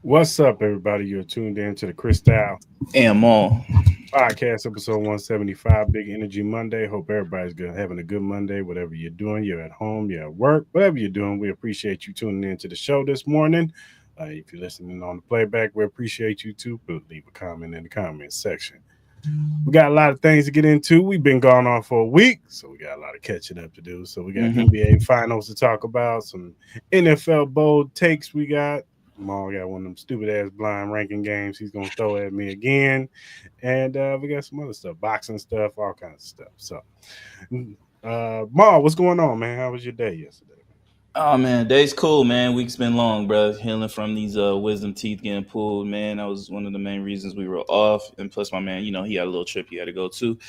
What's up, everybody? You're tuned in to the Cris Style Am all. Podcast, episode 175, Big Energy Monday. Hope everybody's good, having a good Monday. Whatever you're doing, you're at home, you're at work, whatever you're doing, we appreciate you tuning in to the show this morning. If you're listening on the playback, we appreciate you too. But leave a comment in the comments section. We got a lot of things to get into. We've been gone on for a week, so we got a lot of catching up to do. So we got NBA finals to talk about, some NFL bold takes we got. Maul got one of them stupid ass blind ranking games he's gonna throw at me again. And we got some other stuff, boxing stuff, all kinds of stuff. So Maul, what's going on, man? How was your day yesterday? Oh man, day's cool, man. Week's been long, bro. Healing from these wisdom teeth getting pulled, man. That was one of the main reasons we were off. And plus, my man, he had a little trip he had to go to.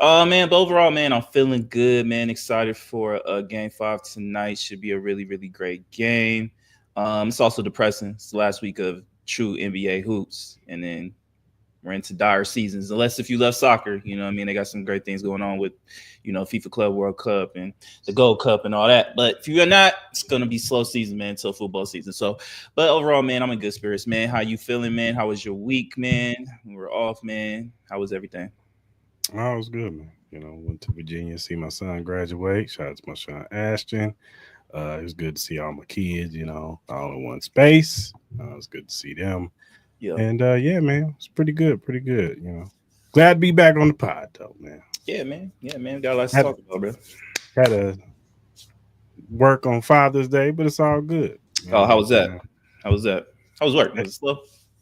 Man, but overall, man, I'm feeling good, man. Excited for game 5 tonight. Should be a really, really great game. It's also depressing. It's the last week of true NBA hoops, and then we're into dire seasons. Unless if you love soccer, they got some great things going on with, FIFA Club World Cup and the Gold Cup and all that. But if you're not, it's gonna be slow season, man, until football season. So, but overall, man, I'm in good spirits, man. How you feeling, man? How was your week, man? We're off, man. How was everything? Oh, it was good, man. Went to Virginia, see my son graduate. Shout out to my son Ashton. It was good to see all my kids, all in one space. It was good to see them. Yeah. And yeah, man, it's pretty good, pretty good. Glad to be back on the pod, though, man. Yeah, man. Yeah, man. Got a lot to talk about, bro. Had to work on Father's Day, but it's all good. Oh, how was that? How was that? How was work? Was it slow?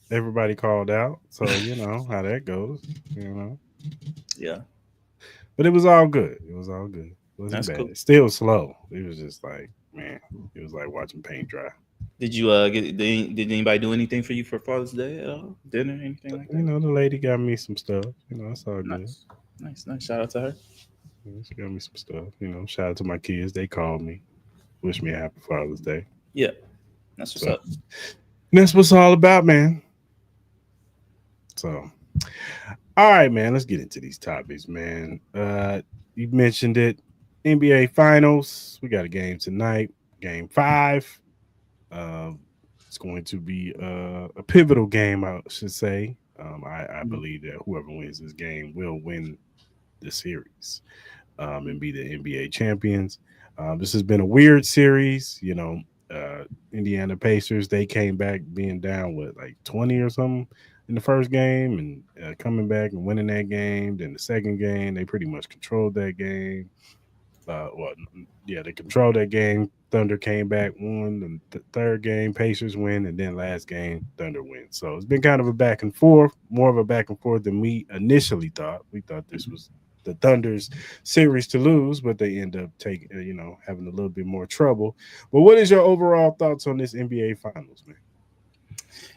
Everybody called out, so you know how that goes. Yeah. But it was all good. It was all good. It wasn't That's bad. cool. It's still slow. It was just like, man, it was like watching paint dry. Did you did anybody do anything for you for Father's Day at all? Dinner, anything like that? The lady got me some stuff. It's all good. Nice. Shout out to her. She got me some stuff. Shout out to my kids. They called me, wish me a happy Father's Day. Yeah, that's what's up. That's what's all about, man. So, all right, man. Let's get into these topics, man. You mentioned it. NBA Finals. We got a game tonight. Game 5. It's going to be a pivotal game, I should say. I believe that whoever wins this game will win the series and be the NBA champions. This has been a weird series. Indiana Pacers, they came back being down, like 20 or something in the first game and coming back and winning that game. Then the second game, they pretty much controlled that game. They controlled that game. Thunder came back, won the third game. Pacers win, and then last game, Thunder win. So it's been kind of a back and forth, more of a back and forth than we initially thought. We thought this was the Thunder's series to lose, but they end up taking, having a little bit more trouble. But what is your overall thoughts on this NBA Finals, man?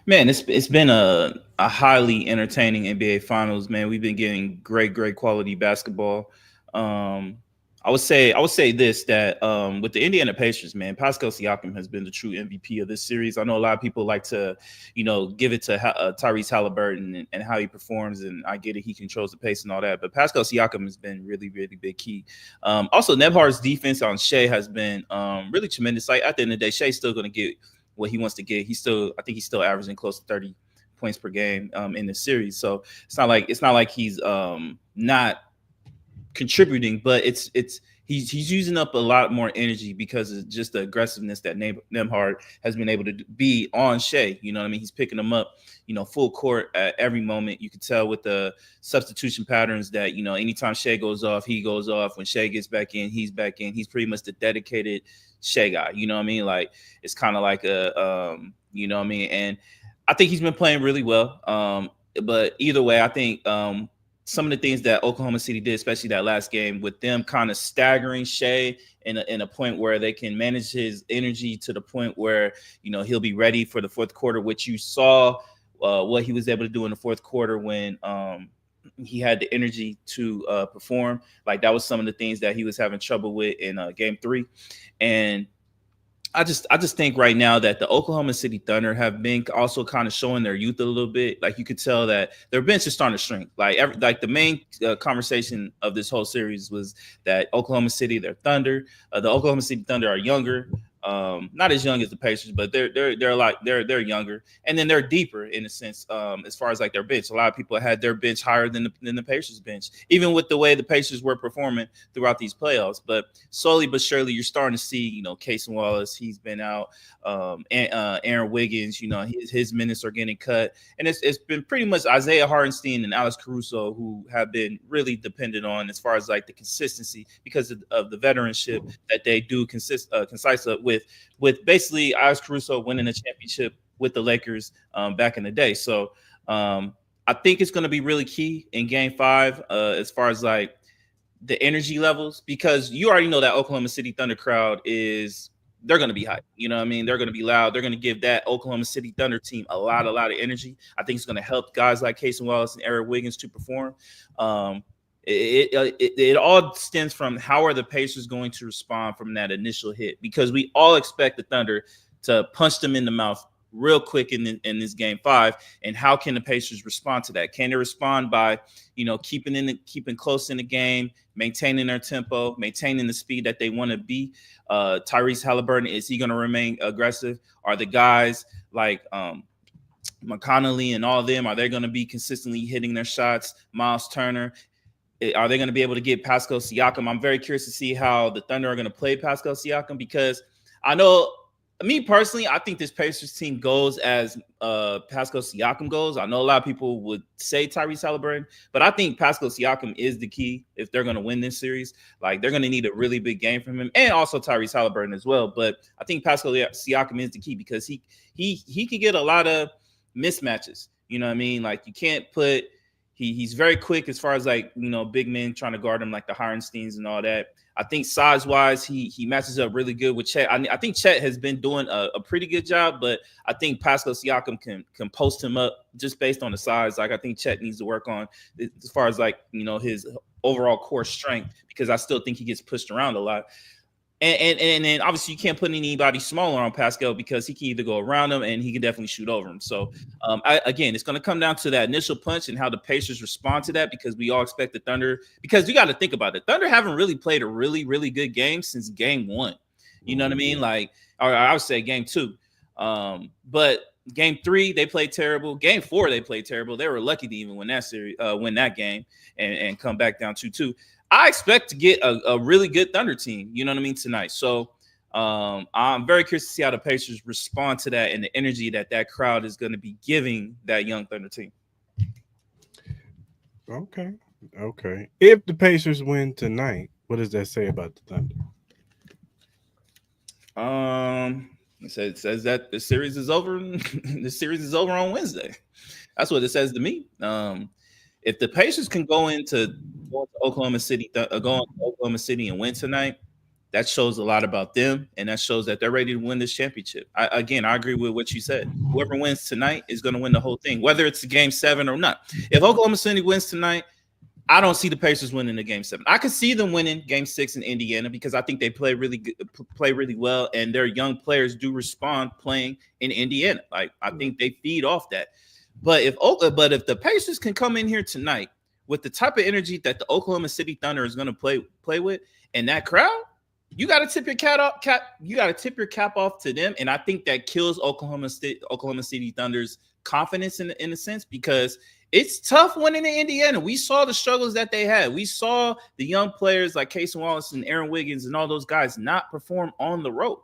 Man, it's been a highly entertaining NBA Finals, man. We've been getting great quality basketball. I would say this, that with the Indiana Pacers, man, Pascal Siakam has been the true MVP of this series. I know a lot of people like to, give it to Tyrese Halliburton and how he performs, and I get it, he controls the pace and all that. But Pascal Siakam has been really, really big key. Also, Nebhard's defense on Shea has been really tremendous. Like at the end of the day, Shea's still going to get what he wants to get. I think he's still averaging close to 30 points per game in the series. So it's not like he's not contributing, but he's using up a lot more energy because of just the aggressiveness that Nembhard has been able to be on Shea. You know what I mean? He's picking him up, full court at every moment. You can tell with the substitution patterns that, anytime Shea goes off, he goes off. When Shea gets back in, he's back in. He's pretty much the dedicated Shea guy. You know what I mean? Like, it's kind of like you know what I mean? And I think he's been playing really well. But either way, I think some of the things that Oklahoma City did, especially that last game, with them kind of staggering Shea in a point where they can manage his energy to the point where, he'll be ready for the fourth quarter, which you saw what he was able to do in the fourth quarter when he had the energy to perform. Like, that was some of the things that he was having trouble with in game 3. And I just think right now that the Oklahoma City Thunder have been also kind of showing their youth a little bit. Like, you could tell that their bench is starting to shrink. Like the main conversation of this whole series was that Oklahoma City, their Thunder, the Oklahoma City Thunder are younger. Not as young as the Pacers, but they're younger, and then they're deeper in a sense as far as like their bench. A lot of people had their bench higher than the Pacers bench, even with the way the Pacers were performing throughout these playoffs. But slowly but surely, you're starting to see, Case Wallace, he's been out, and Aaron Wiggins, his minutes are getting cut, and it's been pretty much Isaiah Hartenstein and Alex Caruso who have been really dependent on as far as like the consistency because of the veteranship that they do concise with basically Alex Caruso winning a championship with the Lakers back in the day. So I think it's going to be really key in Game 5 as far as like the energy levels, because you already know that Oklahoma City Thunder crowd they're going to be hyped. You know what I mean? They're going to be loud. They're going to give that Oklahoma City Thunder team a lot of energy. I think it's going to help guys like Case Wallace and Aaron Wiggins to perform. It all stems from how are the Pacers going to respond from that initial hit, because we all expect the Thunder to punch them in the mouth real quick in this Game 5, and how can the Pacers respond to that? Can they respond by keeping close in the game, maintaining their tempo, maintaining the speed that they want to be? Tyrese Halliburton, is he going to remain aggressive? Are the guys like McConnelly and all of them, are they going to be consistently hitting their shots? Miles Turner, are they going to be able to get Pascal Siakam? I'm very curious to see how the Thunder are going to play Pascal Siakam, because I know, me personally, I think this Pacers team goes as Pascal Siakam goes. I know a lot of people would say Tyrese Halliburton, but I think Pascal Siakam is the key if they're going to win this series. Like, they're going to need a really big game from him, and also Tyrese Halliburton as well. But I think Pascal Siakam is the key, because he can get a lot of mismatches. You know what I mean? Like, you can't put he's very quick as far as like, big men trying to guard him, like the Hartensteins and all that. I think size-wise, he matches up really good with Chet. I think Chet has been doing a pretty good job, but I think Pascal Siakam can post him up just based on the size. Like, I think Chet needs to work on as far as like, his overall core strength, because I still think he gets pushed around a lot. And then obviously you can't put anybody smaller on Pascal, because he can either go around him and he can definitely shoot over him. So again, it's going to come down to that initial punch and how the Pacers respond to that, because we all expect the Thunder, because you got to think about it. Thunder haven't really played a really, really good game since Game 1. You know what I mean? Like, or I would say Game 2. But Game 3, they played terrible. Game 4, they played terrible. They were lucky to even win that series, win that game and come back down 2-2. I expect to get a really good Thunder team, you know what I mean, tonight. So I'm very curious to see how the Pacers respond to that and the energy that crowd is going to be giving that young Thunder team. Okay. If the Pacers win tonight, what does that say about the Thunder? It says that the series is over. The series is over on Wednesday. That's what it says to me. If the Pacers can go into Oklahoma City and win tonight, that shows a lot about them, and that shows that they're ready to win this championship. I agree with what you said. Whoever wins tonight is going to win the whole thing, whether it's a Game 7 or not. If Oklahoma City wins tonight, I don't see the Pacers winning the Game 7. I could see them winning Game 6 in Indiana, because I think they play really well, and their young players do respond playing in Indiana. Like, I think they feed off that. But if the Pacers can come in here tonight with the type of energy that the Oklahoma City Thunder is going to play with, and that crowd, you got to tip your cap off to them, and I think that kills Oklahoma City Thunder's confidence in a sense, because it's tough winning in Indiana. We saw the struggles that they had. We saw the young players like Case Wallace and Aaron Wiggins and all those guys not perform on the road,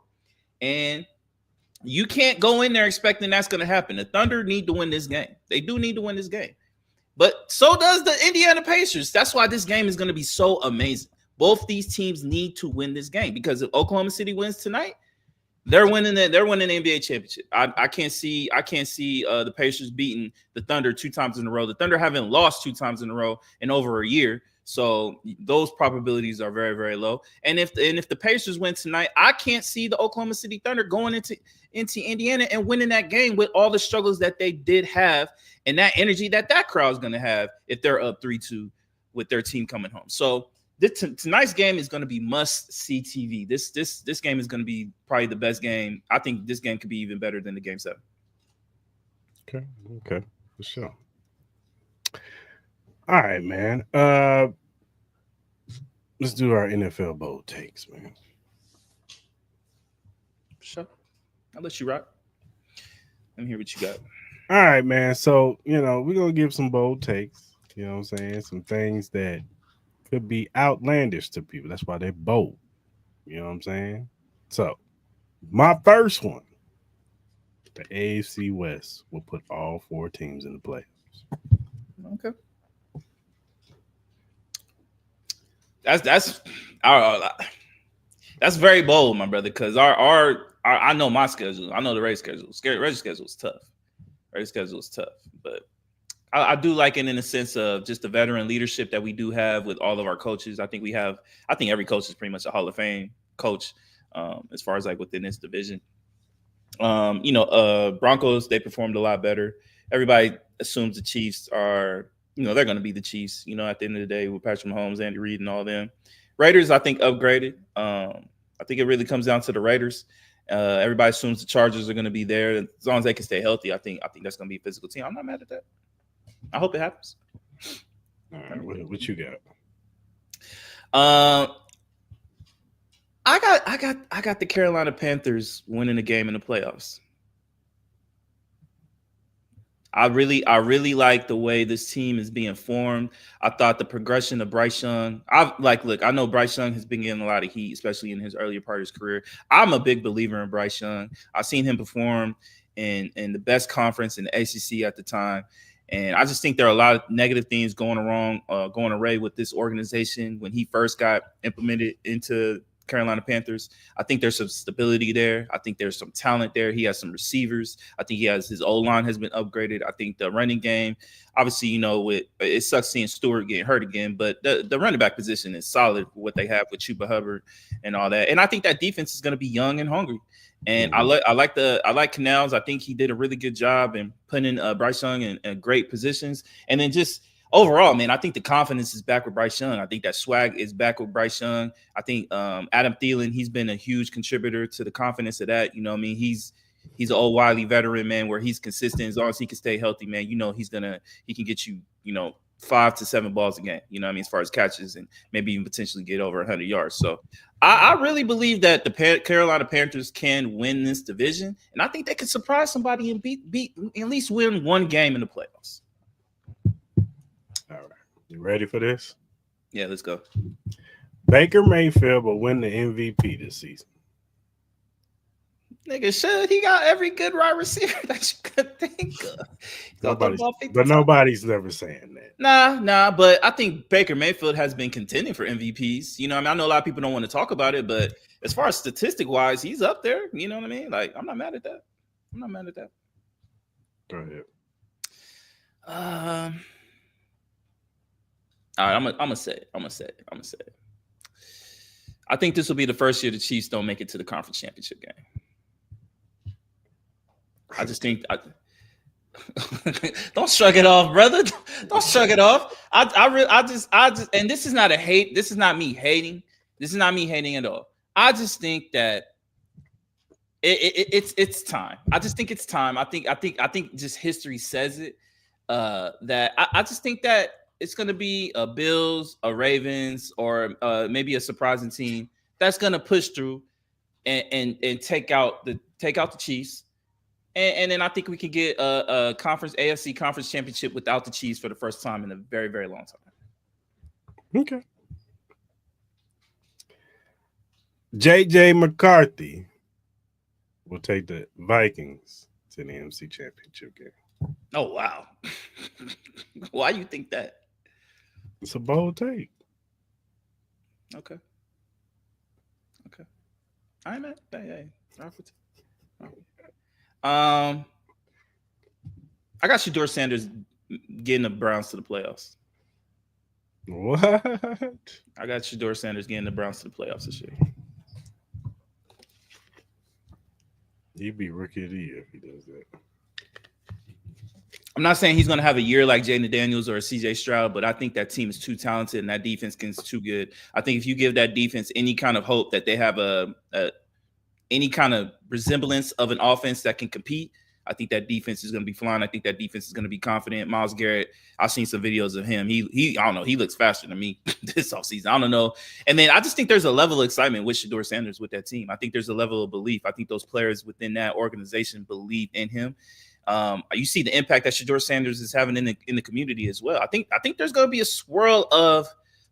and you can't go in there expecting that's going to happen. The Thunder need to win this game. They do need to win this game. But so does the Indiana Pacers. That's why this game is going to be so amazing. Both these teams need to win this game, because if Oklahoma City wins tonight, they're winning the NBA championship. I can't see the Pacers beating the Thunder 2 times in a row. The Thunder haven't lost 2 times in a row in over a year. So those probabilities are very, very low. And if the Pacers win tonight, I can't see the Oklahoma City Thunder going into Indiana and winning that game with all the struggles that they did have and that energy that crowd is going to have if they're up 3-2 with their team coming home. So tonight's game is going to be must-see TV. This game is going to be probably the best game. I think this game could be even better than the Game 7. Okay, for sure. All right, man. Let's do our NFL bold takes, man. Sure. I'll let you rock. Let me hear what you got. All right, man. So, we're going to give some bold takes. You know what I'm saying? Some things that could be outlandish to people. That's why they're bold. You know what I'm saying? So, my first one, the AFC West will put all 4 teams in the playoffs. Okay. That's that's very bold, my brother, because our I know my schedule. I know the race schedule. Race schedule is tough. Race schedule is tough. But I do like it in the sense of just the veteran leadership that we do have with all of our coaches. I think every coach is pretty much a Hall of Fame coach, as far as like within this division. Broncos, they performed a lot better. Everybody assumes the Chiefs are, they're going to be the Chiefs, at the end of the day with Patrick Mahomes, Andy Reid, and all them. Raiders, I think, upgraded. I think it really comes down to the Raiders. Everybody assumes the Chargers are going to be there. As long as they can stay healthy, I think that's going to be a physical team. I'm not mad at that. I hope it happens. All right, what you got? I got the Carolina Panthers winning the game in the playoffs. I really like the way this team is being formed. I thought the progression of Bryce Young. I know Bryce Young has been getting a lot of heat, especially in his earlier part of his career. I'm a big believer in Bryce Young. I've seen him perform in the best conference in the ACC at the time. And I just think there are a lot of negative things going away with this organization when he first got implemented into Carolina Panthers. I think there's some stability there. I think there's some talent there. He has some receivers. I think his O-line has been upgraded. I think the running game, obviously, it sucks seeing Stewart getting hurt again, but the running back position is solid with what they have with Chuba Hubbard and all that. And I think that defense is going to be young and hungry. And I like Canals. I think he did a really good job in putting Bryce Young in great positions. And then just overall, man, I think the confidence is back with Bryce Young. I think that swag is back with Bryce Young. I think Adam Thielen, he's been a huge contributor to the confidence of that. He's an old wily veteran, man, where he's consistent. As long as he can stay healthy, man, he can get you, 5 to 7 balls a game, as far as catches and maybe even potentially get over 100 yards. So I really believe that the Carolina Panthers can win this division. And I think they could surprise somebody and beat at least win one game in the playoffs. All right. You ready for this? Yeah, let's go. Baker Mayfield will win the MVP this season. Nigga, should he got every good wide receiver that you could think of. Nobody's never saying that. Nah, but I think Baker Mayfield has been contending for MVPs. I know a lot of people don't want to talk about it, but as far as statistic-wise, he's up there. You know what I mean? Like, I'm not mad at that. Go ahead. All right, I'm gonna say it. I think this will be the first year the Chiefs don't make it to the conference championship game. I just think don't shrug it off, brother. Don't shrug it off. I just and this is not a hate. This is not me hating. This is not me hating at all. I just think that it's time. I just think it's time. I think just history says it. That I just think that it's going to be a Bills, a Ravens, or maybe a surprising team that's going to push through and take out the Chiefs. And then I think we can get a AFC conference championship without the Chiefs for the first time in a very, very long time. Okay. JJ McCarthy will take the Vikings to the NFC Championship game. Oh, wow. Why do you think that? It's a bold take. Okay. All right, man. Hey. I got Shedeur Sanders getting the Browns to the playoffs. What? I got Shedeur Sanders getting the Browns to the playoffs this year. He'd be rookie of the year if he does that. I'm not saying he's going to have a year like Jaden Daniels or CJ Stroud, but I think that team is too talented and that defense is too good. I think if you give that defense any kind of hope that they have any kind of resemblance of an offense that can compete, I think that defense is going to be flying. I think that defense is going to be confident. Myles Garrett, I've seen some videos of him. He I don't know. He looks faster than me this offseason. I don't know. And then I just think there's a level of excitement with Shedeur Sanders with that team. I think there's a level of belief. I think those players within that organization believe in him. You see the impact that Shedeur Sanders is having in the community as well. I think there's going to be a swirl of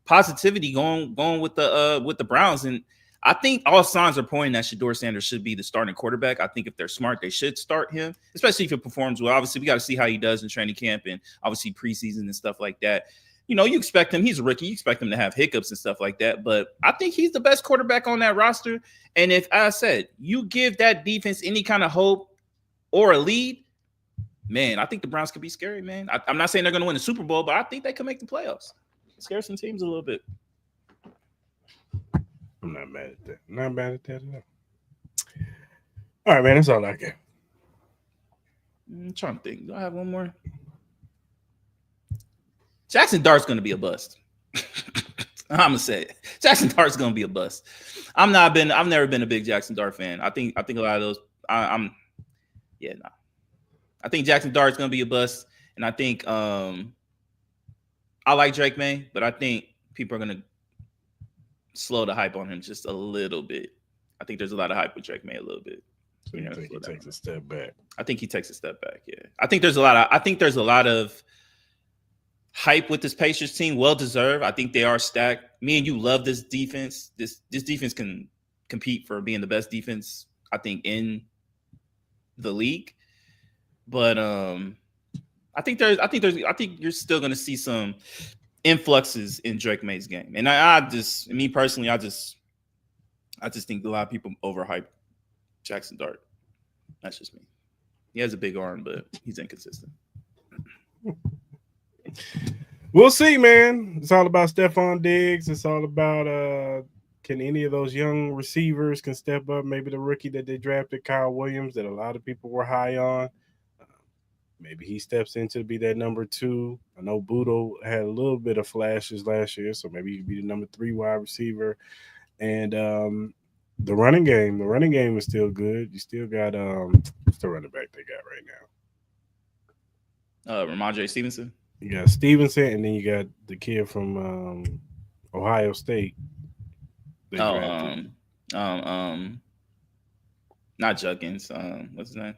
positivity going with the Browns, and I think all signs are pointing that Shedeur Sanders should be the starting quarterback. I think if they're smart, they should start him, especially if it performs well. Obviously, we got to see how he does in training camp and obviously preseason and stuff like that. You know, you expect him. He's a rookie. You expect him to have hiccups and stuff like that. But I think he's the best quarterback on that roster. And if, as I said, you give that defense any kind of hope or a lead, man, I think the Browns could be scary, man. I'm not saying they're going to win the Super Bowl, but I think they could make the playoffs. Scare some teams a little bit. I'm not mad at that. I'm not mad at that at all. All right, man. That's all I got. I'm trying to think. Do I have one more? Jackson Dart's going to be a bust. I'm going to say it. Jackson Dart's going to be a bust. I've never been a big Jackson Dart fan. I think a lot of those I think Jackson Dart's going to be a bust, and I think I like Drake May, but I think people are going to slow the hype on him just a little bit. I think there's a lot of hype with Drake May a little bit. So you think he takes a step back? I think he takes a step back. Yeah, I think there's a lot of hype with this Pacers team. Well deserved. I think they are stacked. Me and you love this defense. This defense can compete for being the best defense, I think, in the league. But I think you're still going to see some influxes in Drake May's game, and I just think a lot of people overhype Jackson Dart. That's just me. He has a big arm, but he's inconsistent. We'll see, man. It's all about Stephon Diggs. It's all about can any of those young receivers can step up. Maybe the rookie that they drafted, Kyle Williams, that a lot of people were high on. Maybe he steps in to be that number 2. I know Budo had a little bit of flashes last year, so maybe he could be the number 3 wide receiver. And the running game is still good. You still got what's the running back they got right now? Ramondre Stevenson. You got Stevenson, and then you got the kid from Ohio State. Not Judkins. What's his name?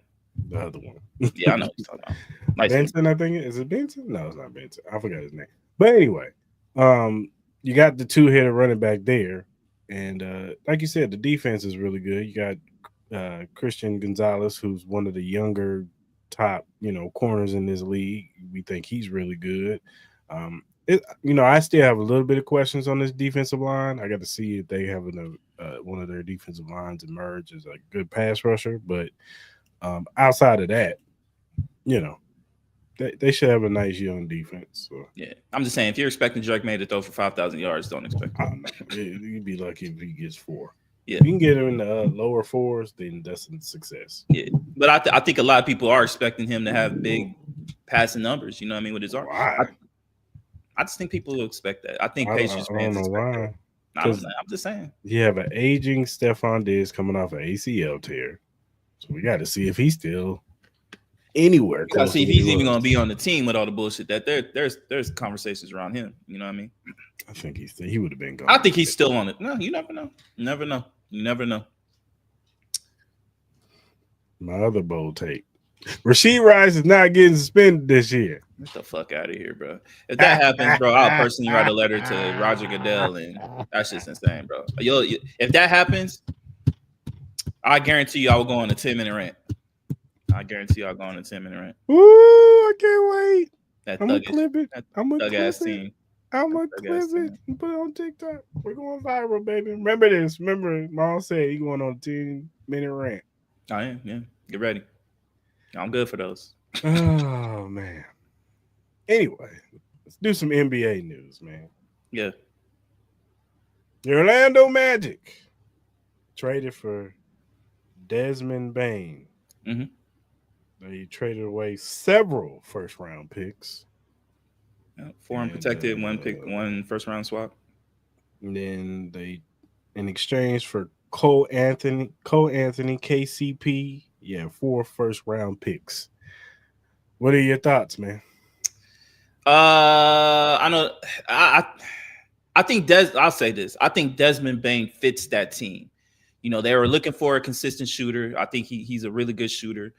The other one. Yeah, I know what you're talking about. Nice Benson, I think. Is it Benson? No, it's not Benson. I forgot his name. But anyway, you got the 2-hitter running back there. And like you said, the defense is really good. You got Christian Gonzalez, who's one of the younger top, corners in this league. We think he's really good. I still have a little bit of questions on this defensive line. I got to see if they have one of their defensive lines emerge as a good pass rusher. But outside of that, they should have a nice young defense. So. Yeah, I'm just saying, if you're expecting Drake May to throw for 5,000 yards, don't expect it. You'd be lucky if he gets 4. Yeah, if you can get him in the lower 4s, then that's a success. Yeah, but I think a lot of people are expecting him to have big passing numbers. You know what I mean, with his arm. Why? I just think people will expect that. I think Pacers fans expect that. I'm just saying. You have an aging Stephon Diggs coming off an ACL tear, so we got to see if he's still anywhere. Got to see if he's even going to be on the team with all the bullshit that there's conversations around him. You know what I mean? I think he would have been gone. I think he's still on it. No, you never know. You never know. My other bold take. Rasheed Rice is not getting suspended this year. Get the fuck out of here, bro. If that happens, bro, I'll personally write a letter to Roger Goodell, and that's just insane, bro. If that happens, I guarantee you I will go on a 10-minute rant. I guarantee you I'll go on a 10-minute rant. Ooh, I can't wait. I'm going to clip it. I'm going to clip it. I'm going to clip it and put it on TikTok. We're going viral, baby. Remember this. Remember, Mom said you going on a 10-minute rant. I am, yeah. Get ready. I'm good for those. Oh, man. Anyway, let's do some NBA news, man. Yeah. The Orlando Magic traded for Desmond Bane. Mm-hmm. They traded away several first-round picks. 4 unprotected, 1 pick, 1 first-round swap. And then they, in exchange for Cole Anthony, KCP, Yeah, 4 first-round picks. What are your thoughts, man? I know. I think I'll say this. I think Desmond Bain fits that team. You know, they were looking for a consistent shooter. I think he's a really good shooter.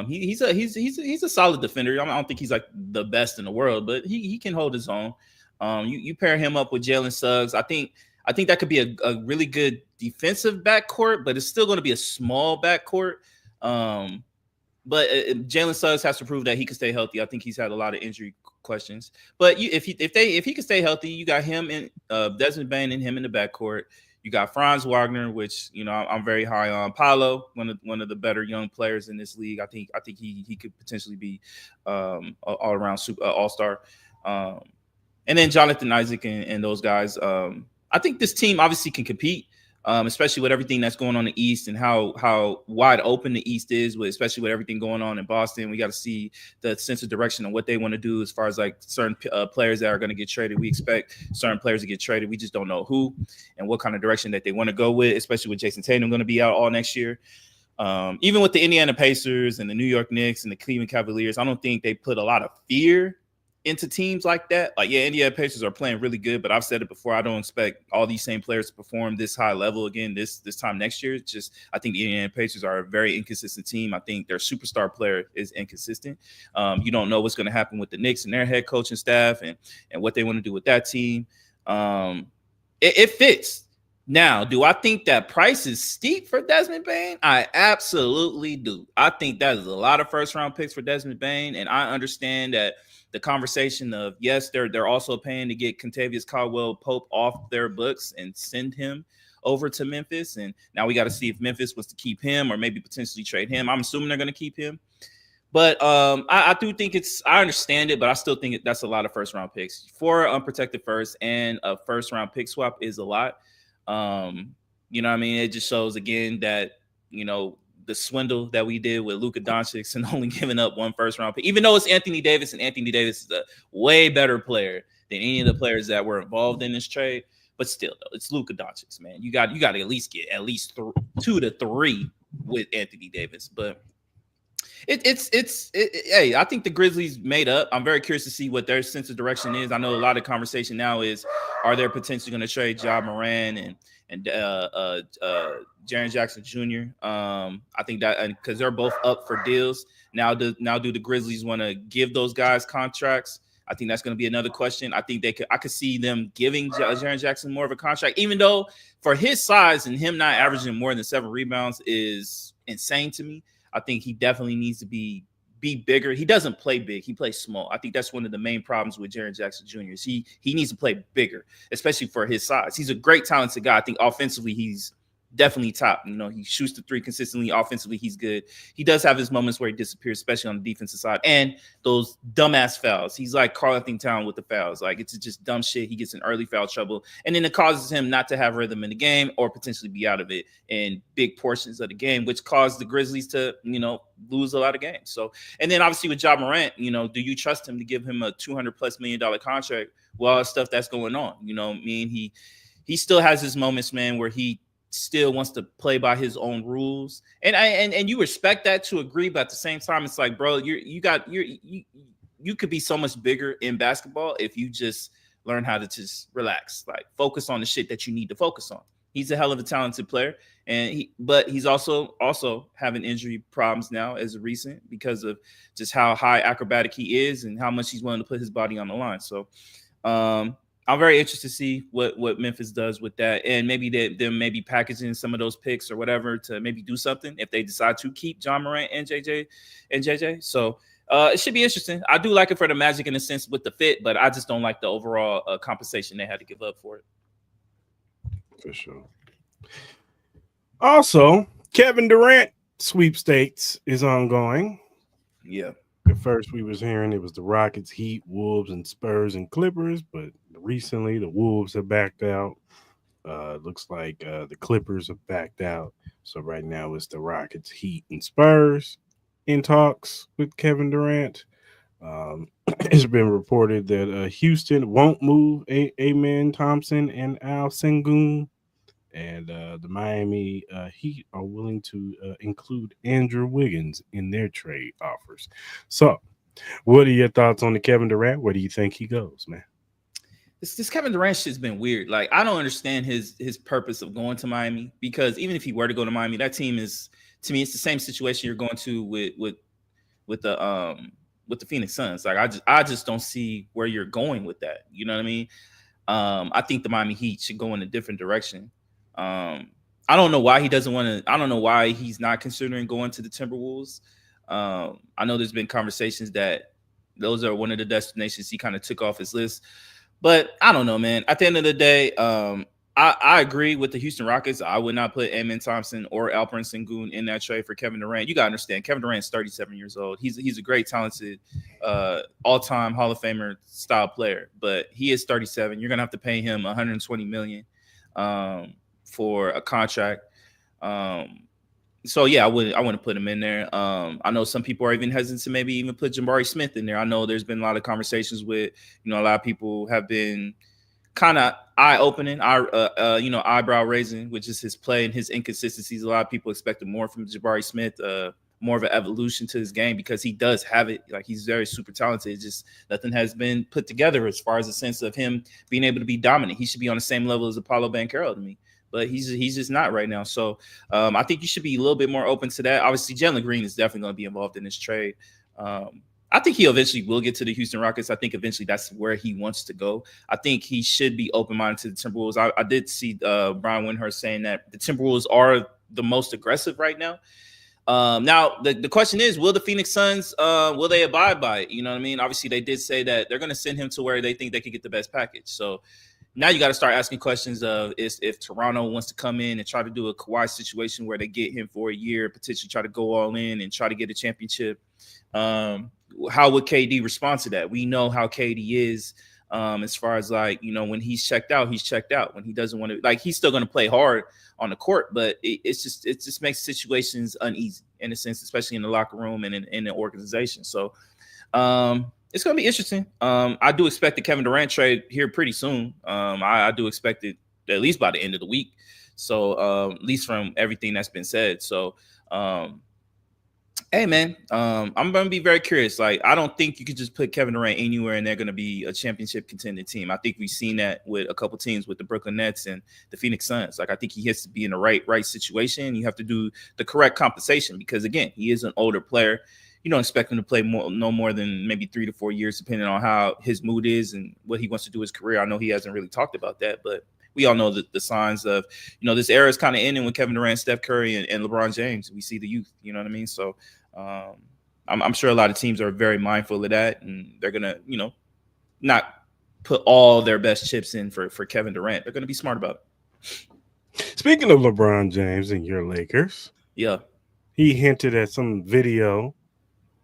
He's a solid defender. I don't think he's like the best in the world, but he can hold his own. You pair him up with Jalen Suggs. I think that could be a really good defensive backcourt, but it's still going to be a small backcourt. But Jalen Suggs has to prove that he can stay healthy. I think he's had a lot of injury questions. But if he can stay healthy, you got him and Desmond Bain and him in the backcourt. You got Franz Wagner, which I'm very high on. Paolo, one of the better young players in this league. I think he could potentially be all around all star. And then Jonathan Isaac and those guys. I think this team obviously can compete. Especially with everything that's going on in the East and how wide open the East is, especially with everything going on in Boston. We got to see the sense of direction of what they want to do as far as like certain players that are going to get traded. We expect certain players to get traded. We just don't know who and what kind of direction that they want to go with, especially with Jason Tatum going to be out all next year. Even with the Indiana Pacers and the New York Knicks and the Cleveland Cavaliers, I don't think they put a lot of fear into teams like that. Like, yeah, Indiana Pacers are playing really good, but I've said it before, I don't expect all these same players to perform this high level again this time next year. It's just, I think the Indiana Pacers are a very inconsistent team. I think their superstar player is inconsistent. You don't know what's going to happen with the Knicks and their head coaching staff and what they want to do with that team. It fits. Now, do I think that price is steep for Desmond Bain? I absolutely do. I think that is a lot of first-round picks for Desmond Bain, and I understand that the conversation of, yes, they're also paying to get Kentavious Caldwell-Pope off their books and send him over to Memphis. And now we got to see if Memphis was to keep him or maybe potentially trade him. I'm assuming they're going to keep him. But I do think I understand it, but I still think that's a lot of first-round picks. 4 unprotected first and a first-round pick swap is a lot. You know what I mean? It just shows, again, that, the swindle that we did with Luka Doncic and only giving up 1 first-round pick, even though it's Anthony Davis, and Anthony Davis is a way better player than any of the players that were involved in this trade. But still, though, it's Luka Doncic, man. You got to at least get 2 to 3 with Anthony Davis. But hey, I think the Grizzlies made up. I'm very curious to see what their sense of direction is. I know a lot of conversation now is, are they potentially going to trade Ja Morant and Jaren Jackson Jr. I think that, because they're both up for deals now. Do the Grizzlies want to give those guys contracts? I think that's going to be another question. I think I could see them giving Jaren Jackson more of a contract, even though for his size and him not averaging more than 7 rebounds is insane to me. I think he definitely needs to be bigger. He doesn't play big. He plays small. I think that's one of the main problems with Jaren Jackson Jr. is he needs to play bigger, especially for his size. He's a great talented guy. I think offensively he's definitely top. He shoots the 3 consistently. Offensively, he's good. He does have his moments where he disappears, especially on the defensive side. And those dumbass fouls. He's like Karl-Anthony Towns with the fouls. Like, it's just dumb shit. He gets in early foul trouble. And then it causes him not to have rhythm in the game or potentially be out of it in big portions of the game, which caused the Grizzlies to, lose a lot of games. So, and then obviously with Ja Morant, do you trust him to give him a $200+ million contract with all the stuff that's going on? He still has his moments, man, where he still wants to play by his own rules, and you respect that to agree, but at the same time, it's like, bro, you could be so much bigger in basketball if you just learn how to just relax, like focus on the shit that you need to focus on. He's a hell of a talented player, but he's also having injury problems now as of recent because of just how high acrobatic he is and how much he's willing to put his body on the line. So, I'm very interested to see what Memphis does with that, and maybe them maybe packaging some of those picks or whatever to maybe do something if they decide to keep John Morant and JJ. So it should be interesting. I do like it for the Magic in a sense with the fit, but I just don't like the overall compensation they had to give up for it. For sure. Also, Kevin Durant sweepstakes is ongoing. Yeah. At first, we was hearing it was the Rockets, Heat, Wolves, and Spurs and Clippers, but recently the Wolves have backed out. Looks like the Clippers have backed out. So right now it's the Rockets, Heat, and Spurs in talks with Kevin Durant. It's been reported that Houston won't move Amen Thompson and Al Sengun And the Miami Heat are willing to include Andrew Wiggins in their trade offers. So, what are your thoughts on the Kevin Durant? Where do you think he goes, man? This Kevin Durant shit's been weird. Like, I don't understand his purpose of going to Miami, because even if he were to go to Miami, that team is, to me, it's the same situation you're going to with the Phoenix Suns. Like, I just don't see where you're going with that. You know what I mean? I think the Miami Heat should go in a different direction. I don't know why he doesn't want to. I don't know why he's not considering going to the Timberwolves. I know there's been conversations that those are one of the destinations he kind of took off his list. But I don't know, man. At the end of the day, I agree with the Houston Rockets. I would not put Amen Thompson or Alperen Sengun in that trade for Kevin Durant. You got to understand, Kevin Durant's 37 years old. He's a great, talented, all-time Hall of Famer style player, but he is 37. You're going to have to pay him $120 million for a contract. So yeah, I wouldn't put him in there. I know some people are even hesitant to maybe even put Jabari Smith in there. I know there's been a lot of conversations with, a lot of people have been kind of eye-opening, eyebrow raising, which is his play and his inconsistencies. A lot of people expected more from Jabari Smith, more of an evolution to his game, because he does have it. Like, he's very super talented. It's just nothing has been put together as far as the sense of him being able to be dominant. He should be on the same level as Apollo Banchero to me, but he's just not right now. So I think you should be a little bit more open to that. Obviously, Jalen Green is definitely going to be involved in this trade. I think he eventually will get to the Houston Rockets. I think eventually that's where he wants to go. I think he should be open-minded to the Timberwolves. I did see Brian Windhorst saying that the Timberwolves are the most aggressive right now. Now, the question is, will the Phoenix Suns, will they abide by it? You know what I mean? Obviously, they did say that they're going to send him to where they think they could get the best package. So now you got to start asking questions of if Toronto wants to come in and try to do a Kawhi situation where they get him for a year, potentially try to go all in and try to get a championship. How would KD respond to that? We know how KD is, as far as, like, when he's checked out, he's checked out. When he doesn't want to, like, he's still going to play hard on the court, but it just makes situations uneasy in a sense, especially in the locker room and in the organization. So it's going to be interesting. I do expect the Kevin Durant trade here pretty soon. I do expect it at least by the end of the week. So at least from everything that's been said. So hey, man, I'm going to be very curious. Like, I don't think you could just put Kevin Durant anywhere and they're going to be a championship contending team. I think we've seen that with a couple teams, with the Brooklyn Nets and the Phoenix Suns. Like, I think he has to be in the right situation. You have to do the correct compensation because, again, he is an older player. You don't expect him to play no more than maybe 3 to 4 years, depending on how his mood is and what he wants to do with his career. I know he hasn't really talked about that, but we all know the signs of, this era is kind of ending with Kevin Durant, Steph Curry, and LeBron James. We see the youth, you know what I mean? So I'm sure a lot of teams are very mindful of that, and they're going to, not put all their best chips in for Kevin Durant. They're going to be smart about it. Speaking of LeBron James and your Lakers, yeah, he hinted at some video,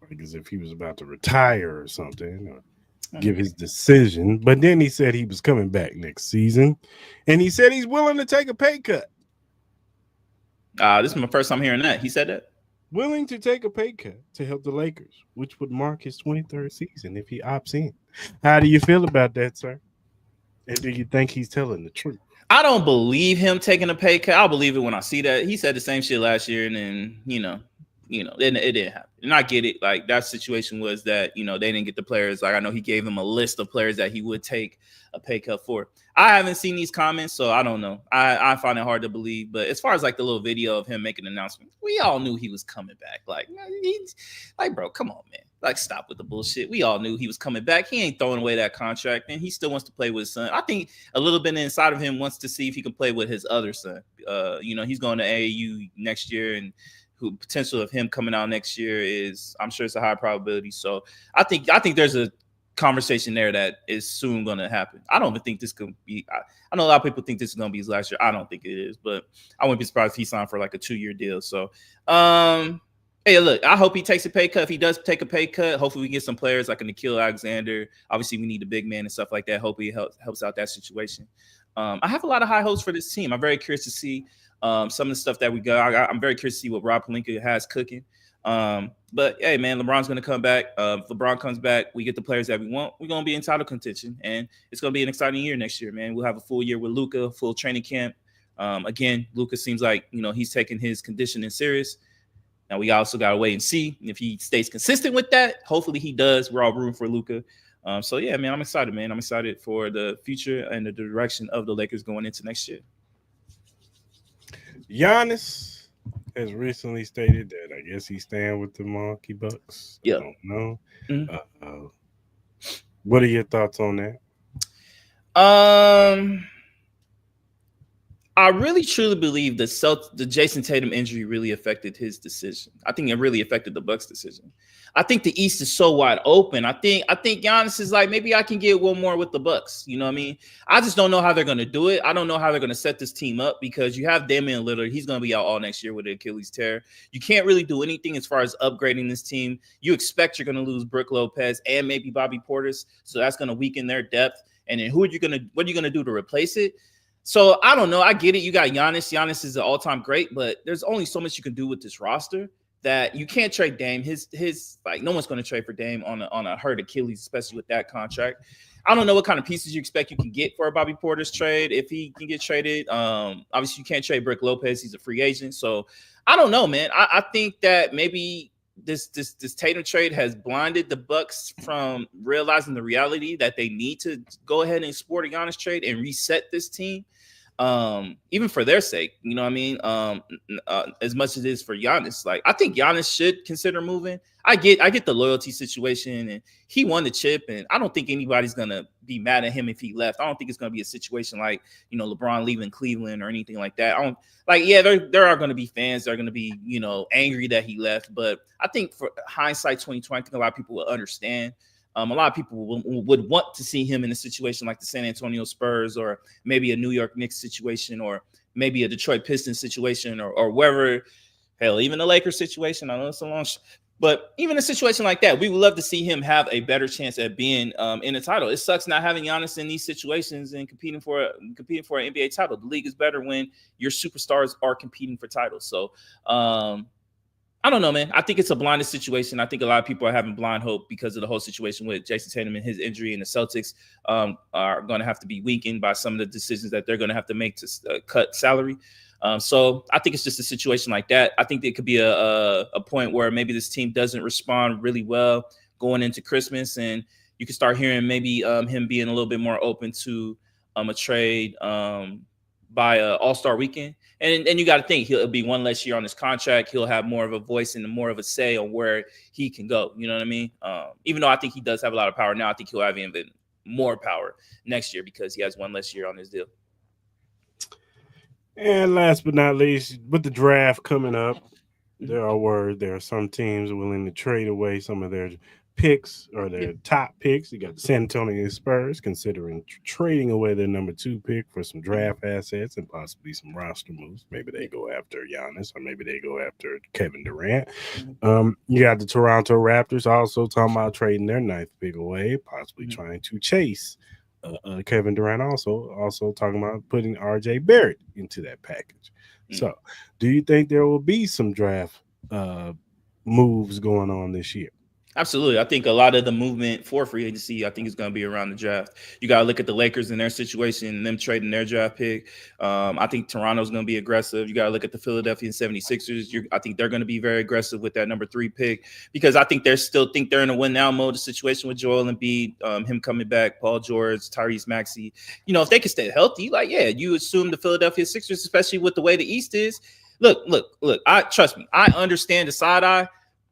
like as if he was about to retire or something, or give his decision. But then he said he was coming back next season, and he said he's willing to take a pay cut. This is my first time hearing that. He said that? Willing to take a pay cut to help the Lakers, which would mark his 23rd season if he opts in. How do you feel about that, sir? And do you think he's telling the truth? I don't believe him taking a pay cut. I'll believe it when I see that. He said the same shit last year, and then, it didn't happen. And I get it. Like, that situation was that, they didn't get the players. Like, I know he gave them a list of players that he would take a pay cut for. I haven't seen these comments, so I don't know. I find it hard to believe. But as far as, like, the little video of him making an announcement, we all knew he was coming back. Like, bro, come on, man. Like, stop with the bullshit. We all knew he was coming back. He ain't throwing away that contract, and he still wants to play with his son. I think a little bit inside of him wants to see if he can play with his other son. He's going to AAU next year, and who potential of him coming out next year is, I'm sure it's a high probability. So I think there's a conversation there that is soon going to happen. I don't even think this could be. I know a lot of people think this is going to be his last year. I don't think it is, but I wouldn't be surprised if he signed for like a 2-year deal. So, hey, look, I hope he takes a pay cut. If he does take a pay cut, hopefully we can get some players like a Nickeil Alexander. Obviously, we need a big man and stuff like that. Hopefully, it helps out that situation. I have a lot of high hopes for this team. I'm very curious to see some of the stuff that we got. I'm very curious to see what Rob Pelinka has cooking. But hey, man, LeBron's going to come back. If LeBron comes back, we get the players that we want. We're going to be in title contention, and it's going to be an exciting year next year, man. We'll have a full year with Luka, full training camp. Again, Luka seems like he's taking his conditioning serious. Now we also got to wait and see if he stays consistent with that. Hopefully he does. We're all rooting for Luka. So yeah, man, I'm excited, man. I'm excited for the future and the direction of the Lakers going into next year. Giannis has recently stated that I guess he's staying with the Milwaukee Bucks. Yeah. I don't know. Mm-hmm. What are your thoughts on that? I really truly believe the Jason Tatum injury really affected his decision. I think it really affected the Bucks' decision. I think the East is so wide open. I think Giannis is like, maybe I can get one more with the Bucks. You know what I mean? I just don't know how they're going to do it. I don't know how they're going to set this team up because you have Damian Lillard. He's going to be out all next year with an Achilles tear. You can't really do anything as far as upgrading this team. You expect you're going to lose Brook Lopez and maybe Bobby Portis, so that's going to weaken their depth. And then what are you going to do to replace it? So I don't know. I get it. You got Giannis. Giannis is an all-time great, but there's only so much you can do with this roster that you can't trade Dame. His like no one's going to trade for Dame on a hurt Achilles, especially with that contract. I don't know what kind of pieces you expect you can get for a Bobby Portis trade if he can get traded. Obviously you can't trade Brook Lopez. He's a free agent. So I don't know, man. I think that maybe this Tatum trade has blinded the Bucks from realizing the reality that they need to go ahead and support a Giannis trade and reset this team. Even for their sake, you know what I mean? As much as it is for Giannis, like I think Giannis should consider moving. I get the loyalty situation, and he won the chip, and I don't think anybody's gonna be mad at him if he left. I don't think it's gonna be a situation like LeBron leaving Cleveland or anything like that. I don't like. Yeah, there are gonna be fans that are gonna be angry that he left, but I think for hindsight 2020, I think a lot of people will understand. A lot of people would want to see him in a situation like the San Antonio Spurs or maybe a New York Knicks situation or maybe a Detroit Pistons situation or wherever, hell, even the Lakers situation. I know it's a long but even a situation like that, we would love to see him have a better chance at being in a title. It sucks not having Giannis in these situations and competing for an NBA title. The league is better when your superstars are competing for titles. So, I don't know, man. I think it's a blinded situation. I think a lot of people are having blind hope because of the whole situation with Jason Tatum and his injury, and the Celtics are going to have to be weakened by some of the decisions that they're going to have to make to cut salary. So I think it's just a situation like that. I think there could be a point where maybe this team doesn't respond really well going into Christmas, and you can start hearing maybe him being a little bit more open to a trade by All-Star weekend. And you got to think he'll be one less year on his contract. He'll have more of a voice and more of a say on where he can go. You know what I mean? Even though I think he does have a lot of power now, I think he'll have even more power next year because he has one less year on his deal. And last but not least, with the draft coming up, there are some teams willing to trade away some of their picks or their top picks. You got the San Antonio Spurs considering trading away their number 2 pick for some draft assets and possibly some roster moves. Maybe they go after Giannis or maybe they go after Kevin Durant. You got the Toronto Raptors also talking about trading their 9th pick away, possibly trying to chase Kevin Durant. Also talking about putting RJ Barrett into that package. So do you think there will be some draft moves going on this year? Absolutely. I think a lot of the movement for free agency, I think is going to be around the draft. You got to look at the Lakers and their situation and them trading their draft pick. I think Toronto's going to be aggressive. You got to look at the Philadelphia 76ers. I think they're going to be very aggressive with that number 3 pick because I think they're in a win now mode. The situation with Joel Embiid, him coming back, Paul George, Tyrese Maxey. If they can stay healthy, you assume the Philadelphia Sixers, especially with the way the East is. Look. Trust me. I understand the side eye.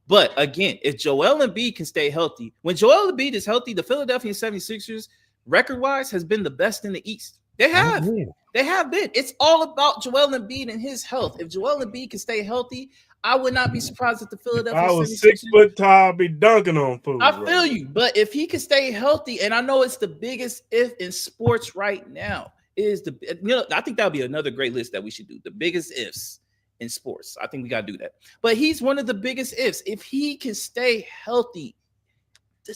But again, if Joel Embiid can stay healthy, when Joel Embiid is healthy, the Philadelphia 76ers, record-wise, has been the best in the East. They have. They have been. It's all about Joel Embiid and his health. If Joel Embiid can stay healthy, I would not be surprised if the Philadelphia 76ers. I was 6 foot tall, I'd be dunking on food. I feel you. But if he can stay healthy, and I know it's the biggest if in sports right now, I think that would be another great list that we should do. The biggest ifs in sports. I think we got to do that. But he's one of the biggest ifs. If he can stay healthy,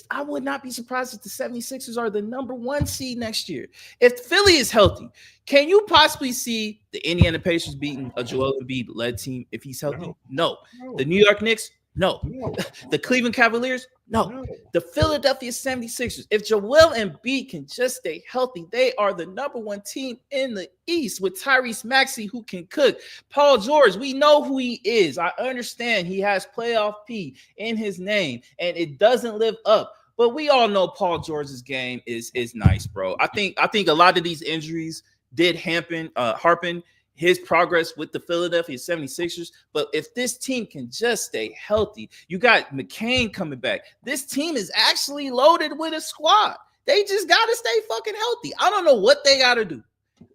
I would not be surprised if the 76ers are the number 1 seed next year. If Philly is healthy, can you possibly see the Indiana Pacers beating a Joel Embiid-led team if he's healthy? No. The New York Knicks, No. No. The Cleveland Cavaliers? No. No. The Philadelphia 76ers. If Joel Embiid can just stay healthy, they are the number one team in the East with Tyrese Maxey, who can cook. Paul George, we know who he is. I understand he has playoff P in his name, and it doesn't live up. But we all know Paul George's game is nice, bro. I think a lot of these injuries did harpen his progress with the Philadelphia 76ers. But if this team can just stay healthy, you got McCain coming back. This team is actually loaded with a squad. They just got to stay fucking healthy. I don't know what they got to do.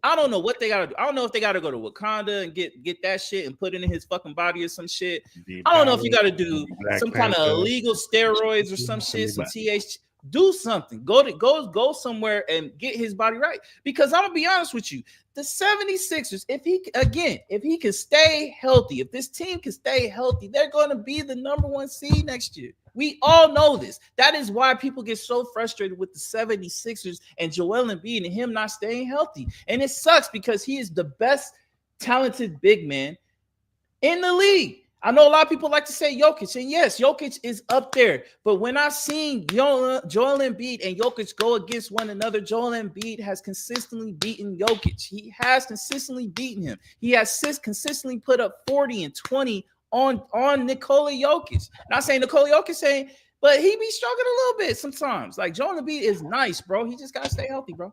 I don't know if they got to go to Wakanda and get that shit and put it in his fucking body or some shit. I don't know if you got to do some kind of illegal steroids or some shit, some THC. Do something. Go somewhere and get his body right. Because I'm gonna be honest with you, the 76ers, if he can stay healthy, if this team can stay healthy, they're gonna be the number one seed next year. We all know this. That is why people get so frustrated with the 76ers and Joel Embiid and him not staying healthy. And it sucks because he is the best talented big man in the league. I know a lot of people like to say Jokic, and yes, Jokic is up there. But when I've seen Joel Embiid and Jokic go against one another, Joel Embiid has consistently beaten Jokic. He has consistently beaten him. He has consistently put up 40 and 20 on Nikola Jokic. Not saying Nikola Jokic saying, but he be struggling a little bit sometimes. Like Joel Embiid is nice, bro. He just gotta stay healthy, bro.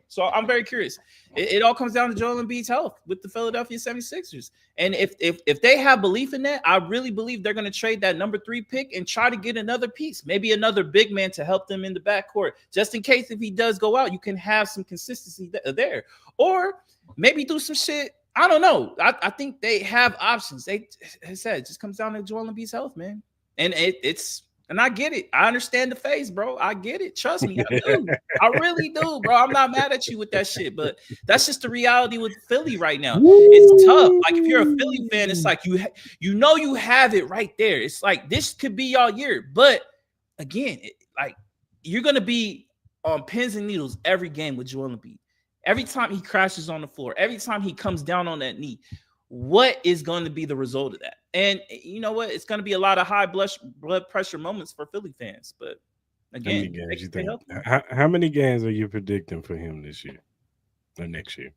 So I'm very curious. It all comes down to Joel Embiid's health with the Philadelphia 76ers. And if they have belief in that, I really believe they're gonna trade that number 3 pick and try to get another piece, maybe another big man to help them in the backcourt, just in case if he does go out, you can have some consistency there, or maybe do some shit. I don't know. I think they have options. They said it just comes down to Joel Embiid's health, man. And and I get it. I understand the phase, bro. I get it. Trust me, I do. I really do, bro. I'm not mad at you with that shit, but that's just the reality with Philly right now. It's tough. Like if you're a Philly fan, it's like you know you have it right there. It's like this could be your year, but again, like you're gonna be on pins and needles every game with Joel Embiid. Every time he crashes on the floor, every time he comes down on that knee, what is going to be the result of that? And you know what? It's going to be a lot of high blood pressure moments for Philly fans. But again, how many games are you predicting for him this year or next year?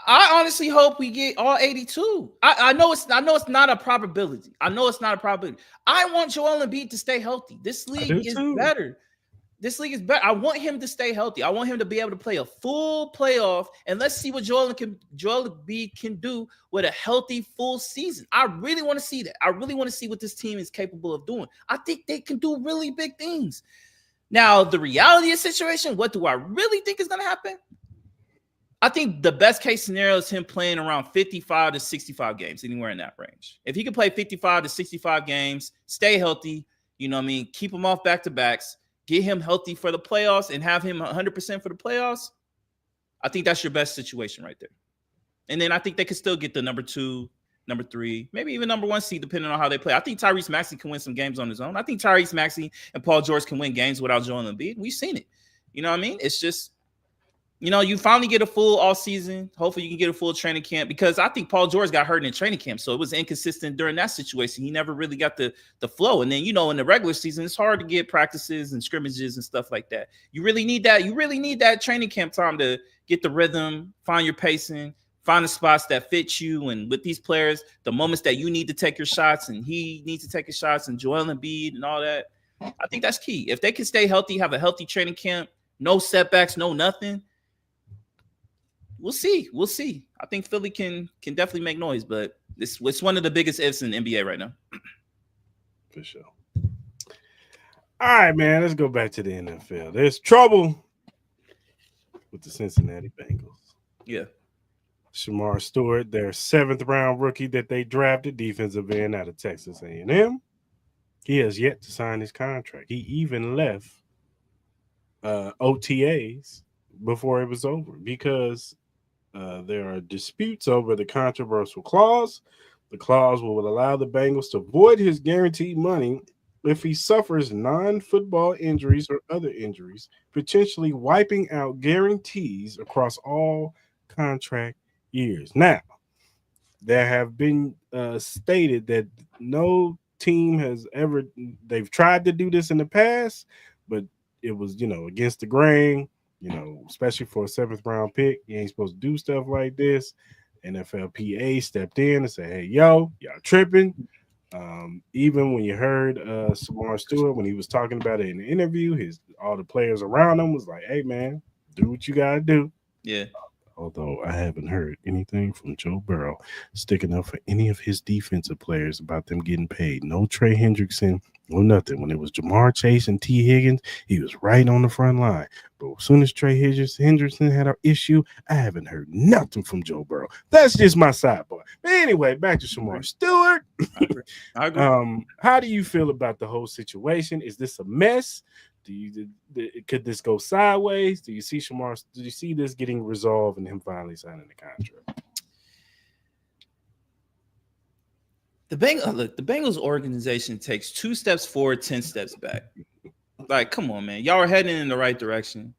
I honestly hope we get all 82. I know it's not a probability. I want Joel Embiid to stay heelthy. This league is better. I want him to stay healthy. I want him to be able to play a full playoff, and let's see what Joel Embiid can do with a healthy full season. I really want to see that. I really want to see what this team is capable of doing. I think they can do really big things. Now, the reality of the situation, what do I really think is going to happen? I think the best case scenario is him playing around 55 to 65 games, anywhere in that range. If he can play 55 to 65 games, stay healthy, you know what I mean, keep him off back-to-backs, get him healthy for the playoffs and have him 100% for the playoffs, I think that's your best situation right there. And then I think they could still get the number 2, number 3, maybe even number 1 seed, depending on how they play. I think Tyrese Maxey can win some games on his own. I think Tyrese Maxey and Paul George can win games without Joel Embiid. We've seen it. You know what I mean? It's just, you know, you finally get a full all season. Hopefully you can get a full training camp, because I think Paul George got hurt in training camp. So it was inconsistent during that situation. He never really got the flow. And then, you know, in the regular season, it's hard to get practices and scrimmages and stuff like that. You really need that. You really need that training camp time to get the rhythm, find your pacing, find the spots that fit you. And with these players, the moments that you need to take your shots and he needs to take his shots, and Joel Embiid and all that, I think that's key. If they can stay healthy, have a healthy training camp, no setbacks, no nothing, we'll see. I think Philly can definitely make noise, but it's one of the biggest ifs in the NBA right now. For sure. All right, man, let's go back to the NFL. There's trouble with the Cincinnati Bengals. Yeah. Shemar Stewart, their 7th round rookie that they drafted, defensive end out of Texas A&M. He has yet to sign his contract. He even left OTAs before it was over, because there are disputes over the controversial clause. The clause will allow the Bengals to void his guaranteed money if he suffers non-football injuries or other injuries, potentially wiping out guarantees across all contract years. Now, there have been stated that no team has ever, they've tried to do this in the past, but it was, against the grain, especially for a seventh round pick. You ain't supposed to do stuff like this. NFLPA stepped in and said, hey, yo, y'all tripping. Even when you heard Shemar Stewart, when he was talking about it in the interview, all the players around him was like, hey, man, do what you got to do. Yeah. Although I haven't heard anything from Joe Burrow sticking up for any of his defensive players about them getting paid. No Trey Hendrickson, no nothing. When it was Jamar Chase and T. Higgins, he was right on the front line. But as soon as Trey Hendrickson had an issue, I haven't heard nothing from Joe Burrow. That's just my sidebar. But anyway, back to Shemar Stewart. I agree. How do you feel about the whole situation? Is this a mess? Could this go sideways? Do you see this getting resolved and him finally signing the contract? The Bengals organization takes 2 steps forward, 10 steps back. Like, come on, man. Y'all are heading in the right direction.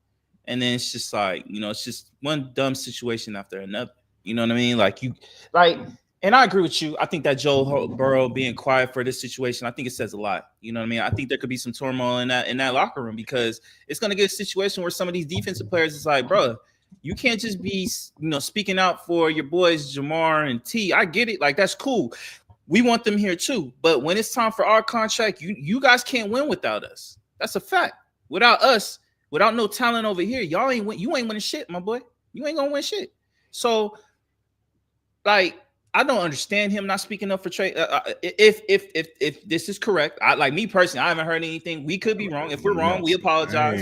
And then it's just like, it's just one dumb situation after another. You know what I mean? And I agree with you. I think that Joe Burrow being quiet for this situation, I think it says a lot. You know what I mean? I think there could be some turmoil in that locker room, because it's going to get a situation where some of these defensive players is like, bro, you can't just be, speaking out for your boys Jamar and T. I get it. Like, that's cool. We want them here too. But when it's time for our contract, you guys can't win without us. That's a fact. Without us, without no talent over here, you ain't winning shit, my boy. You ain't gonna win shit. So, I don't understand him not speaking up for Trey. If this is correct, me personally, I haven't heard anything. We could be wrong. If we're wrong, we apologize.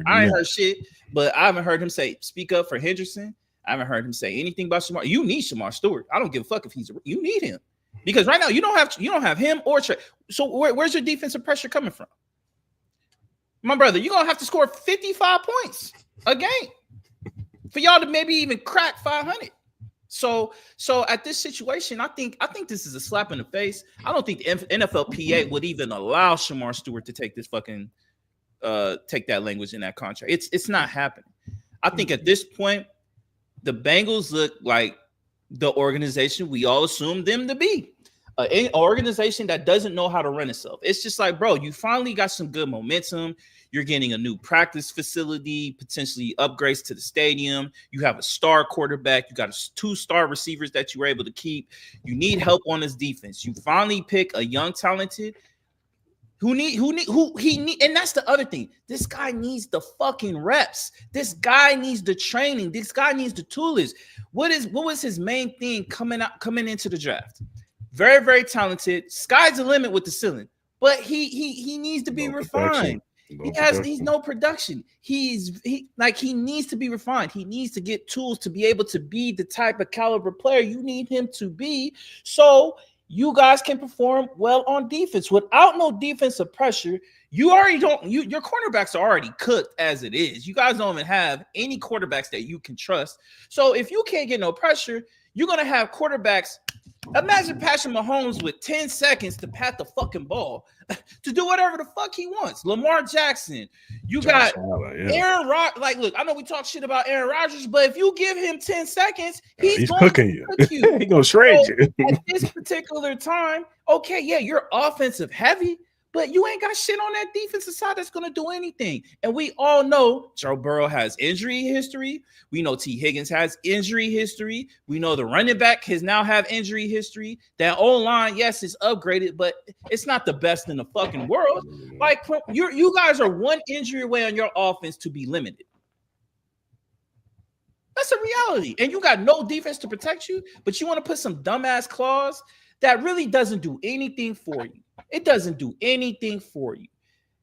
I ain't heard shit, but I haven't heard him speak up for Henderson. I haven't heard him say anything about Shemar. You need Shemar Stewart. I don't give a fuck if you need him, because right now you don't have him or Trey. So where's your defensive pressure coming from, my brother? You're gonna have to score 55 points a game for y'all to maybe even crack 500. So at this situation, I think this is a slap in the face. I don't think the NFLPA would even allow Shemar Stewart to take this fucking take that language in that contract. It's not happening. I think at this point, the Bengals look like the organization we all assumed them to be. An organization that doesn't know how to run itself. It's just like, bro, you finally got some good momentum. You're getting a new practice facility, potentially upgrades to the stadium. You have a star quarterback. You got 2-star receivers that you were able to keep. You need help on this defense. You finally pick a young, talented and that's the other thing. This guy needs the fucking reps. This guy needs the training. This guy needs the tools. What was his main thing coming into the draft? Very, very talented. Sky's the limit with the ceiling, but he needs to be refined. He's no production. He needs to be refined. He needs to get tools to be able to be the type of caliber player you need him to be, so you guys can perform well on defense. Without no defensive pressure, your cornerbacks are already cooked as it is. You guys don't even have any quarterbacks that you can trust. So if you can't get no pressure, you're gonna have quarterbacks. Imagine Patrick Mahomes with 10 seconds to pat the fucking ball to do whatever the fuck he wants. Lamar Jackson. You got Aaron Rodgers. Look, I know we talk shit about Aaron Rodgers, but if you give him 10 seconds, he's going cooking you. He's going to shred you. At this particular time, okay, yeah, you're offensive heavy, but you ain't got shit on that defensive side that's going to do anything. And we all know Joe Burrow has injury history. We know T. Higgins has injury history. We know the running back has now have injury history. That O-line, yes, is upgraded, but it's not the best in the fucking world. You guys are one injury away on your offense to be limited. That's a reality. And you got no defense to protect you, but you want to put some dumbass clause that really doesn't do anything for you. It doesn't do anything for you.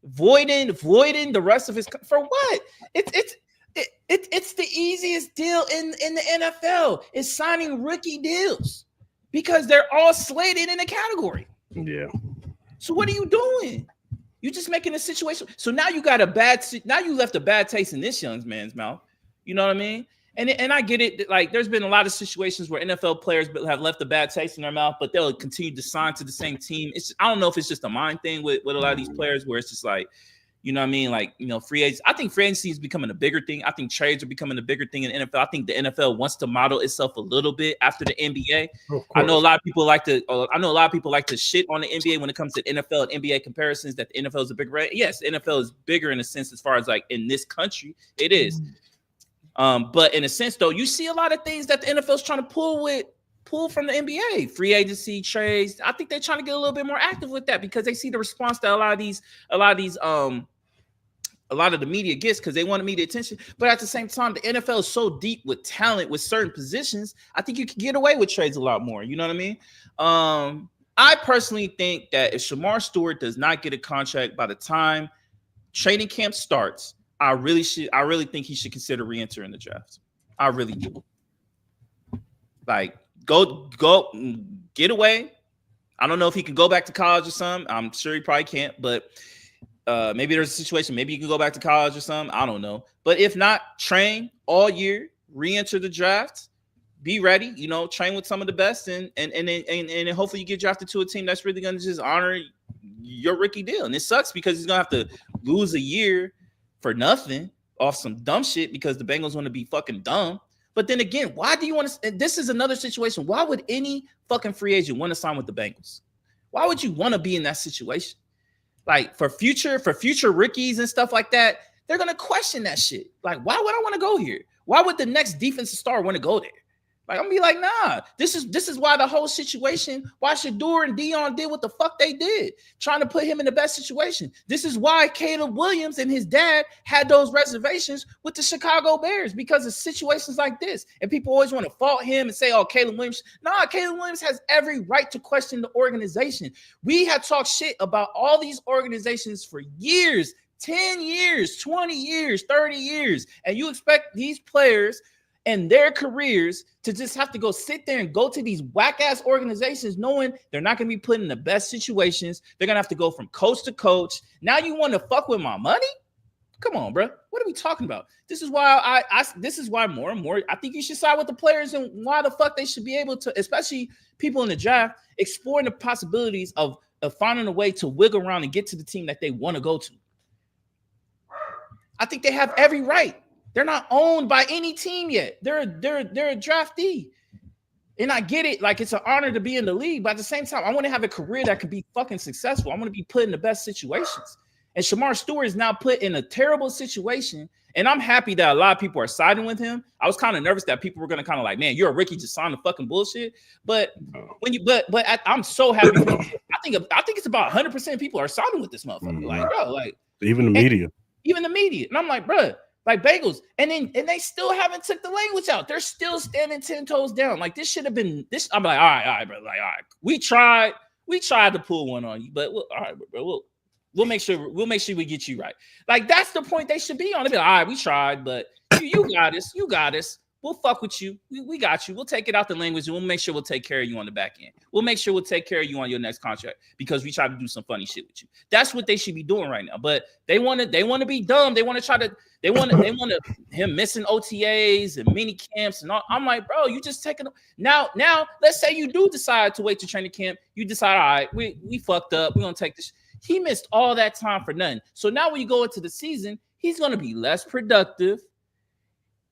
Voiding the rest of his for what? It's the easiest deal in the NFL is signing rookie deals because they're all slated in a category. Yeah. So what are you doing? You're just making a situation. So now you left a bad taste in this young man's mouth. You know what I mean? And I get it. Like, there's been a lot of situations where NFL players have left a bad taste in their mouth, but they'll continue to sign to the same team. I don't know if it's just a mind thing with a lot of these players where it's just like, You know what I mean? Like, free agents. I think free agency is becoming a bigger thing. I think trades are becoming a bigger thing in the NFL. I think the NFL wants to model itself a little bit after the NBA. I know a lot of people like to shit on the NBA when it comes to NFL and NBA comparisons, that the NFL is a bigger brand. Yes, the NFL is bigger in a sense as far as like in this country. It is. But in a sense, though, you see a lot of things that the NFL is trying to pull from the NBA, free agency, trades. I think they're trying to get a little bit more active with that because they see the response that a lot of the media gets because they want media attention. But at the same time, the NFL is so deep with talent with certain positions. I think you can get away with trades a lot more. You know what I mean? I personally think that if Shemar Stewart does not get a contract by the time training camp starts, I really think he should consider re-entering the draft. I really do. Like, go get away. I don't know if he can go back to college or something. I'm sure he probably can't, but maybe there's a situation. Maybe you can go back to college or something. I don't know. But if not, train all year, re-enter the draft, be ready, train with some of the best, and hopefully you get drafted to a team that's really going to just honor your rookie deal. And it sucks because he's going to have to lose a year for nothing off some dumb shit because the Bengals want to be fucking dumb. But then again, why do you want to? This is another situation. Why would any fucking free agent want to sign with the Bengals? Why would you want to be in that situation? Like for future rookies and stuff like that, they're gonna question that shit. Like, why would I want to go here? Why would the next defensive star want to go there? Like, I'm gonna be like, nah. This is why the whole situation, why Shador and Dion did what the fuck they did, trying to put him in the best situation. This is why Caleb Williams and his dad had those reservations with the Chicago Bears because of situations like this. And people always want to fault him and say, "Oh, Caleb Williams." Nah, Caleb Williams has every right to question the organization. We have talked shit about all these organizations for years, 10 years, 20 years, 30 years, and you expect these players and their careers to just have to go sit there and go to these whack-ass organizations knowing they're not going to be put in the best situations. They're going to have to go from coach to coach. Now you want to fuck with my money? Come on, bro. What are we talking about? This is why this is why more and more I think you should side with the players and why the fuck they should be able to, especially people in the draft, exploring the possibilities of finding a way to wiggle around and get to the team that they want to go to. I think they have every right. They're not owned by any team yet. They're a draftee. And I get it. Like, it's an honor to be in the league. But at the same time, I want to have a career that could be fucking successful. I want to be put in the best situations. And Shemar Stewart is now put in a terrible situation. And I'm happy that a lot of people are siding with him. I was kind of nervous that people were going to kind of like, man, you're a rookie, just sign the fucking bullshit. But I'm so happy. I think it's about 100% of people are siding with this motherfucker. Mm-hmm. Like, bro, like even the media. And I'm like, bro, like Bengals, and they still haven't took the language out. They're still standing 10 toes down. Like, this should have been this. I'm like, all right, bro. Like, all right, we tried to pull one on you, but all right, bro. We'll make sure we get you right. Like, that's the point they should be on. They'll be like, all right, we tried, but you got us. You got us. We'll fuck with you. We got you. We'll take it out the language, and we'll make sure we'll take care of you on the back end. We'll make sure we'll take care of you on your next contract because we tried to do some funny shit with you. That's what they should be doing right now. But they want to be dumb. They want him missing OTAs and mini camps and all. I'm like, bro, you just taking now. Let's say you do decide to wait to training camp. You decide, all right, we fucked up. We're gonna take this. He missed all that time for nothing. So now when you go into the season, he's gonna be less productive.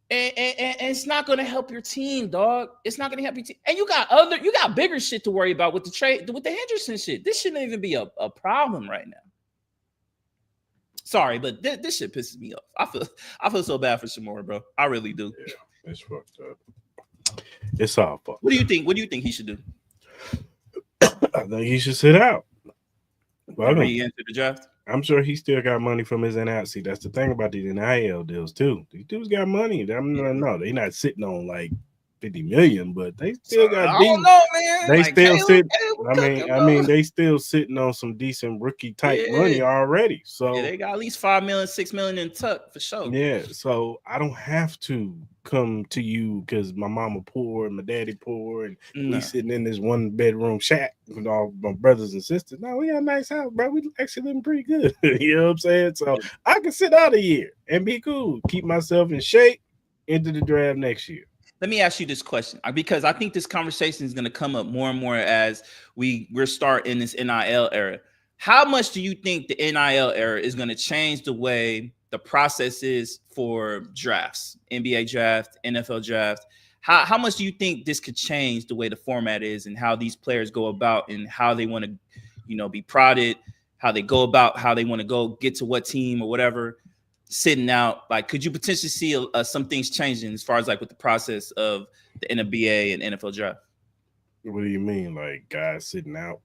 And it's not going to help your team, dog. It's not going to help your team. And you got bigger shit to worry about with the trade, with the Henderson shit. This shouldn't even be a problem right now. Sorry, but this shit pisses me off. I feel so bad for Shemar, bro. I really do. Yeah, it's fucked up. It's all fucked. What do you think? What do you think he should do? I think he should sit out. Well, he entered the draft. I'm sure he still got money from his NIL. See, that's the thing about these NIL deals too. These dudes got money. No, they're not sitting on like 50 million, but they still got. I don't know, man. They still sit. I mean, they still sitting on some decent rookie type money already. So they got at least 5 million, 6 million in tuck for sure. Yeah, so I don't have to come to you because my mama poor and my daddy poor, and we sitting in this 1-bedroom shack with all my brothers and sisters. No, we got a nice house, bro. We actually living pretty good. You know what I'm saying? So I can sit out a year and be cool, keep myself in shape into the draft next year. Let me ask you this question, because I think this conversation is going to come up more and more as we're starting this NIL era. how much do you think the NIL era is going to change the way the process is for drafts, NBA draft, NFL draft? How much do you think this could change the way the format is and how these players go about and how they want to, be prodded, how they go about, how they want to go get to what team or whatever, sitting out? Like, could you potentially see some things changing as far as like with the process of the NBA and NFL draft? What do you mean, like guys sitting out?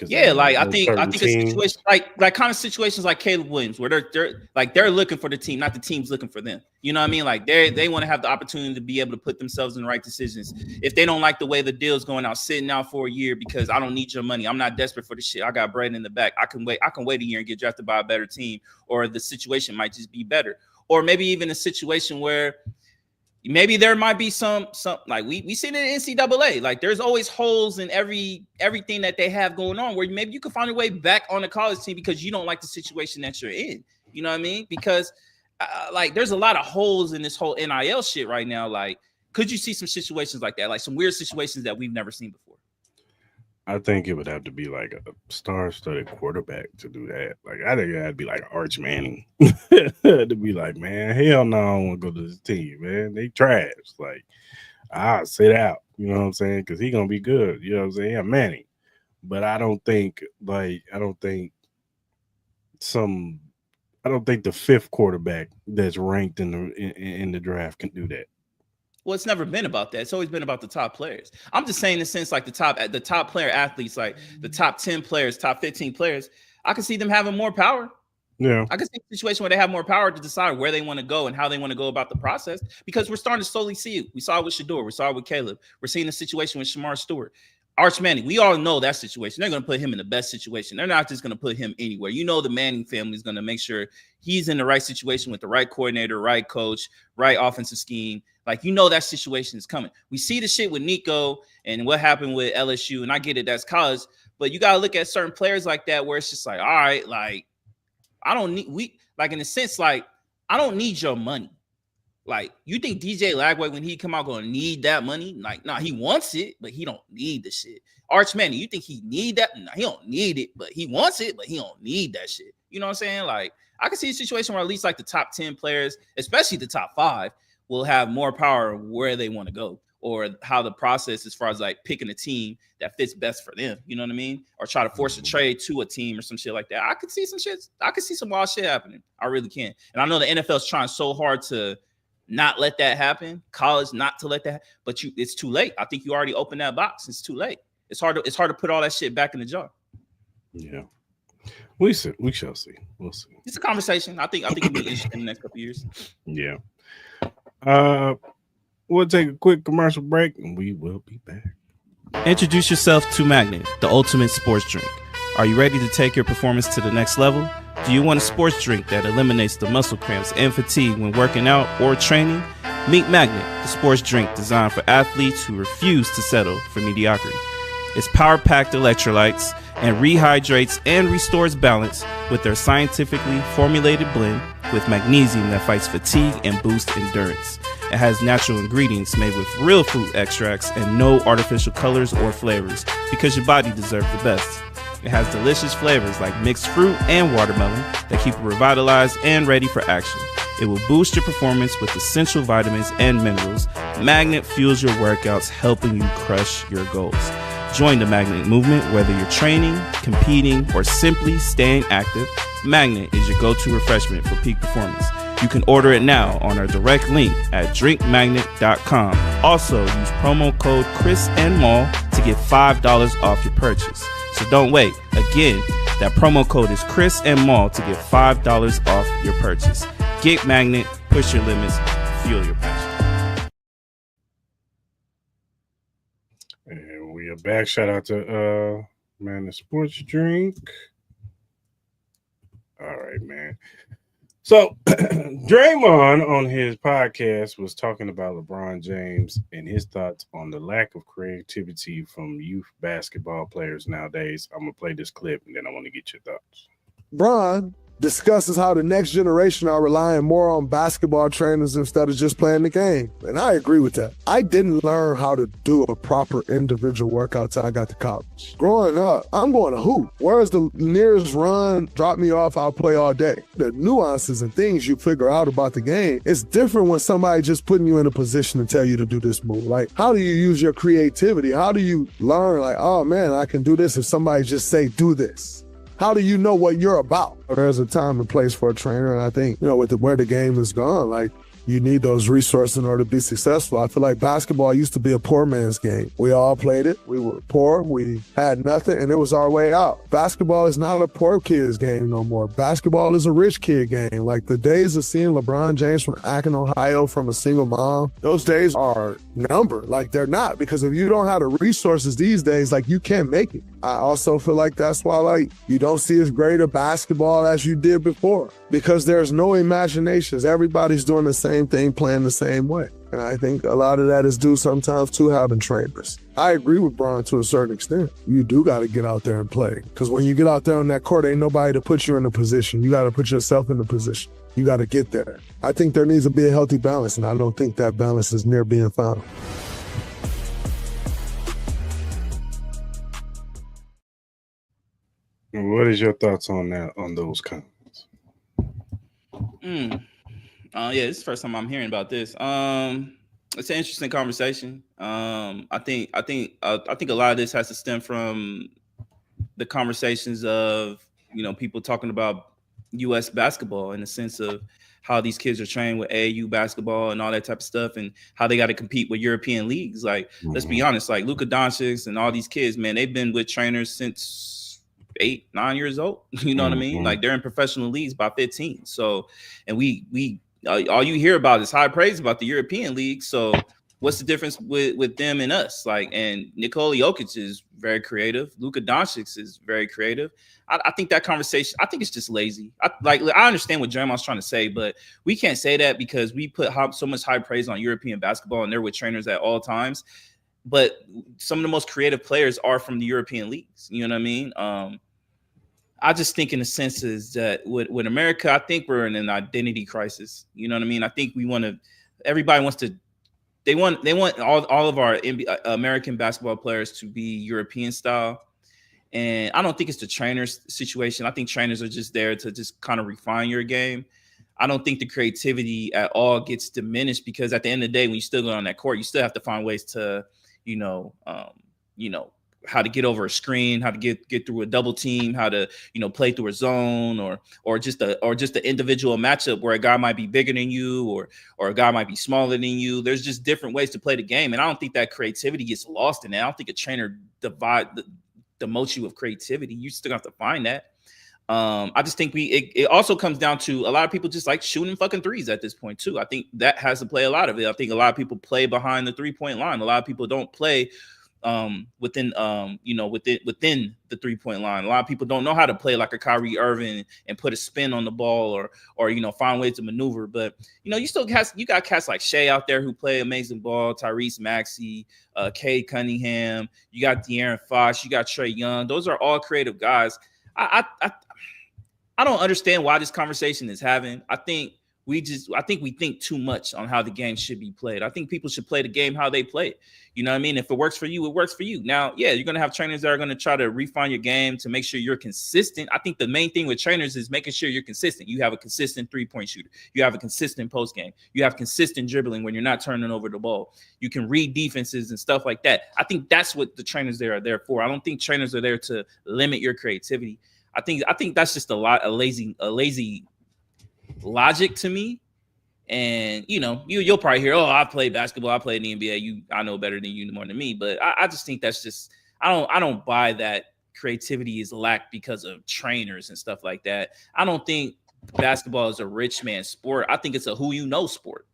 Yeah, like I think a situation like kind of situations like Caleb Williams, where they're looking for the team, not the team's looking for them. You know what I mean? Like they want to have the opportunity to be able to put themselves in the right decisions. If they don't like the way the deal's going out, sitting out for a year because I don't need your money, I'm not desperate for the shit. I got bread in the back. I can wait a year and get drafted by a better team, or the situation might just be better, or maybe even a situation where maybe there might be some like we see it in NCAA. Like there's always holes in everything that they have going on, where maybe you can find your way back on the college team because you don't like the situation that you're in. You know what I mean? Because like there's a lot of holes in this whole NIL shit right now. Like, could you see some situations like that, like some weird situations that we've never seen before? I think it would have to be like a star-studded quarterback to do that. Like I think it had to be like Arch Manning to be like, man, hell no, I don't want to go to this team, man. They trash. Like I'll sit out. You know what I'm saying? Because he's gonna be good. You know what I'm saying? Yeah, Manning. But I don't think the fifth quarterback that's ranked in the draft can do that. Well, it's never been about that. It's always been about the top players. I'm just saying in the sense like the top player athletes, like the top 10 players, top 15 players, I can see them having more power. Yeah. I can see a situation where they have more power to decide where they want to go and how they want to go about the process, because we're starting to slowly see it. We saw it with Shedeur. We saw it with Caleb. We're seeing a situation with Shemar Stewart. Arch Manning, we all know that situation. They're going to put him in the best situation. They're not just going to put him anywhere. You know, the Manning family is going to make sure he's in the right situation with the right coordinator, right coach, right offensive scheme. Like, you know, that situation is coming. We see the shit with Nico and what happened with LSU, and I get it, that's college, but you got to look at certain players like that where it's just like, all right, like, I don't in a sense, like, I don't need your money. Like, you think DJ Lagway, when he come out, gonna need that money? Like, nah, he wants it, but he don't need the shit. Arch Manning, you think he need that? Nah, he don't need it, but he wants it, but he don't need that shit. You know what I'm saying? Like, I can see a situation where at least like the top 10 players, especially the top 5, will have more power where they want to go, or how the process as far as like picking a team that fits best for them. You know what I mean? Or try to force a trade to a team or some shit like that. I could see some shit. I could see some wild shit happening. I really can. And I know the NFL's trying so hard to not let that happen, college not to let that, but it's too late. I think you already opened that box. It's too late. It's hard to put all that shit back in the jar. Yeah. We shall see. We'll see. It's a conversation. I think it'll be interesting in the next couple of years. Yeah. We'll take a quick commercial break and we will be back. Introduce yourself to Magnet, the ultimate sports drink. Are you ready to take your performance to the next level? Do you want a sports drink that eliminates the muscle cramps and fatigue when working out or training? Meet Magnet, the sports drink designed for athletes who refuse to settle for mediocrity. It's power-packed electrolytes and rehydrates and restores balance with their scientifically formulated blend with magnesium that fights fatigue and boosts endurance. It has natural ingredients made with real fruit extracts and no artificial colors or flavors, because your body deserves the best. It has delicious flavors like mixed fruit and watermelon that keep you revitalized and ready for action. It will boost your performance with essential vitamins and minerals. Magnet fuels your workouts, helping you crush your goals. Join the Magnet movement, whether you're training, competing, or simply staying active. Magnet is your go-to refreshment for peak performance. You can order it now on our direct link at drinkmagnet.com. Also, use promo code Cris Mal to get $5 off your purchase. So don't wait. Again, that promo code is Cris Mal to get $5 off your purchase. Get Magnet, push your limits, fuel your passion. And we are back. Shout out to the sports drink. All right, man. So Draymond on his podcast was talking about LeBron James and his thoughts on the lack of creativity from youth basketball players nowadays. I'm going to play this clip and then I want to get your thoughts. LeBron discusses how the next generation are relying more on basketball trainers instead of just playing the game. And I agree with that. I didn't learn how to do a proper individual workout till I got to college. Growing up, I'm going to hoop. Where's the nearest run? Drop me off, I'll play all day. The nuances and things you figure out about the game, it's different when somebody just putting you in a position to tell you to do this move. Like, how do you use your creativity? How do you learn, like, oh man, I can do this if somebody just say, do this? How do you know what you're about? There's a time and place for a trainer, and I think, with where the game is gone, like, you need those resources in order to be successful. I feel like basketball used to be a poor man's game. We all played it. We were poor. We had nothing, and it was our way out. Basketball is not a poor kid's game no more. Basketball is a rich kid game. Like, the days of seeing LeBron James from Akron, Ohio, from a single mom, those days are numbered. Like, they're not, because if you don't have the resources these days, like, you can't make it. I also feel like that's why, like, you don't see as great a basketball as you did before, because there's no imaginations. Everybody's doing the same thing, playing the same way. And I think a lot of that is due sometimes to having trainers. I agree with Bron to a certain extent. You do got to get out there and play, because when you get out there on that court, ain't nobody to put you in a position. You got to put yourself in the position. You got to get there. I think there needs to be a healthy balance, and I don't think that balance is near being found. What is your thoughts on that, on those comments? Yeah, this is the first time I'm hearing about this. It's an interesting conversation. I think a lot of this has to stem from the conversations of, people talking about U.S. basketball in the sense of how these kids are trained with AAU basketball and all that type of stuff, and how they got to compete with European leagues. Like, let's be honest, like Luka Doncic and all these kids, man, they've been with trainers since 8-9 years old. You know what I mean? Like, they're in professional leagues by 15. So, and we all you hear about is high praise about the European league. So what's the difference with them and us? Like, and Nikola Jokic is very creative. Luka Doncic is very creative. I think that conversation, I think it's just lazy. I understand what Draymond's trying to say, but we can't say that because we put so much high praise on European basketball and they're with trainers at all times. But some of the most creative players are from the European leagues. You know what I mean? I just think in the sense is that with America, I think we're in an identity crisis. You know what I mean? I think everybody wants to, they want all of our American basketball players to be European style. And I don't think it's the trainers situation. I think trainers are just there to just kind of refine your game. I don't think the creativity at all gets diminished, because at the end of the day, when you still go on that court, you still have to find ways to, how to get over a screen, how to get through a double team, how to, play through a zone, or just the individual matchup where a guy might be bigger than you or a guy might be smaller than you. There's just different ways to play the game. And I don't think that creativity gets lost in that. I don't think a trainer demotes you of creativity. You still have to find that. I just think it also comes down to a lot of people just like shooting fucking threes at this point too. I think that has to play a lot of it. I think a lot of people play behind the 3-point line. A lot of people don't play within the 3-point line. A lot of people don't know how to play like a Kyrie Irving and put a spin on the ball or find ways to maneuver. But you got cats like Shea out there who play amazing ball, Tyrese Maxey, Cade Cunningham, you got De'Aaron Fox, you got Trae Young. Those are all creative guys. I don't understand why this conversation is having. I think we think too much on how the game should be played. I think people should play the game how they play it. You know what I mean? If it works for you, it works for you. Now, yeah, you're going to have trainers that are going to try to refine your game to make sure you're consistent. I think the main thing with trainers is making sure you're consistent. You have a consistent 3-point shooter. You have a consistent post game. You have consistent dribbling when you're not turning over the ball. You can read defenses and stuff like that. I think that's what the trainers there are there for. I don't think trainers are there to limit your creativity. I think that's just a lazy logic to me. And you'll probably hear, oh, I play basketball, I play in the NBA. I know better than you more than me. But I just think that's just I don't buy that creativity is lacked because of trainers and stuff like that. I don't think basketball is a rich man sport. I think it's a who you know sport.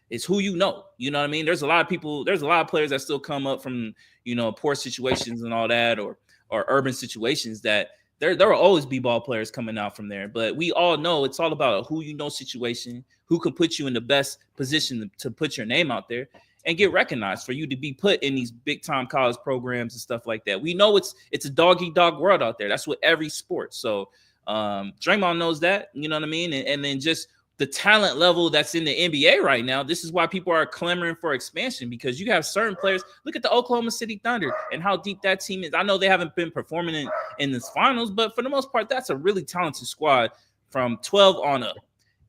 It's who you know. You know what I mean? There's a lot of players that still come up from poor situations and all that, or urban situations that. There will always be ball players coming out from there, but we all know it's all about a who you know situation, who can put you in the best position to put your name out there and get recognized for you to be put in these big time college programs and stuff like that. We know it's a dog eat dog world out there. That's what every sport. So Draymond knows that, you know what I mean? And then just the talent level that's in the NBA right now, this is why people are clamoring for expansion, because you have certain players. Look at the Oklahoma City Thunder and how deep that team is. I know they haven't been performing in this finals, but for the most part, that's a really talented squad from 12 on up.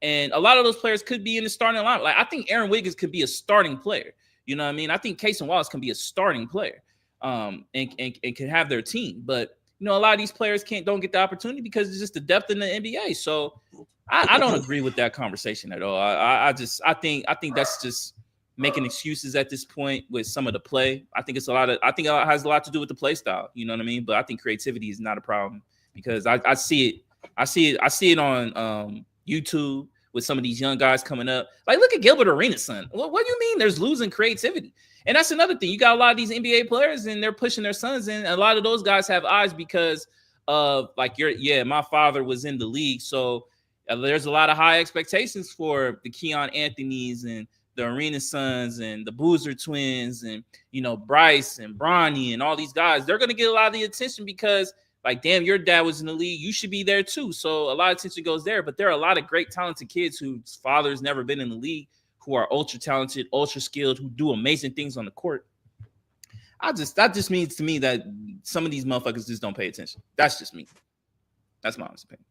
And a lot of those players could be in the starting lineup. Like, I think Aaron Wiggins could be a starting player. You know what I mean? I think Casey Wallace can be a starting player and can have their team. But, you know, a lot of these players don't get the opportunity because it's just the depth in the NBA. So I don't agree with that conversation at all. I think that's just making excuses at this point with some of the play. I think it has a lot to do with the play style. You know what I mean? But I think creativity is not a problem, because I see it on YouTube with some of these young guys coming up. Like, look at Gilbert Arenas' son. What do you mean there's losing creativity? And that's another thing. You got a lot of these NBA players and they're pushing their sons in. A lot of those guys have eyes because of, like, my father was in the league. So there's a lot of high expectations for the Keon Anthonys and the Arenas sons and the Boozer twins and, you know, Bryce and Bronny and all these guys. They're going to get a lot of the attention because, like, damn, your dad was in the league. You should be there too. So a lot of attention goes there. But there are a lot of great, talented kids whose father's never been in the league, who are ultra talented, ultra skilled, who do amazing things on the court. That just means to me that some of these motherfuckers just don't pay attention. That's just me. That's my honest opinion.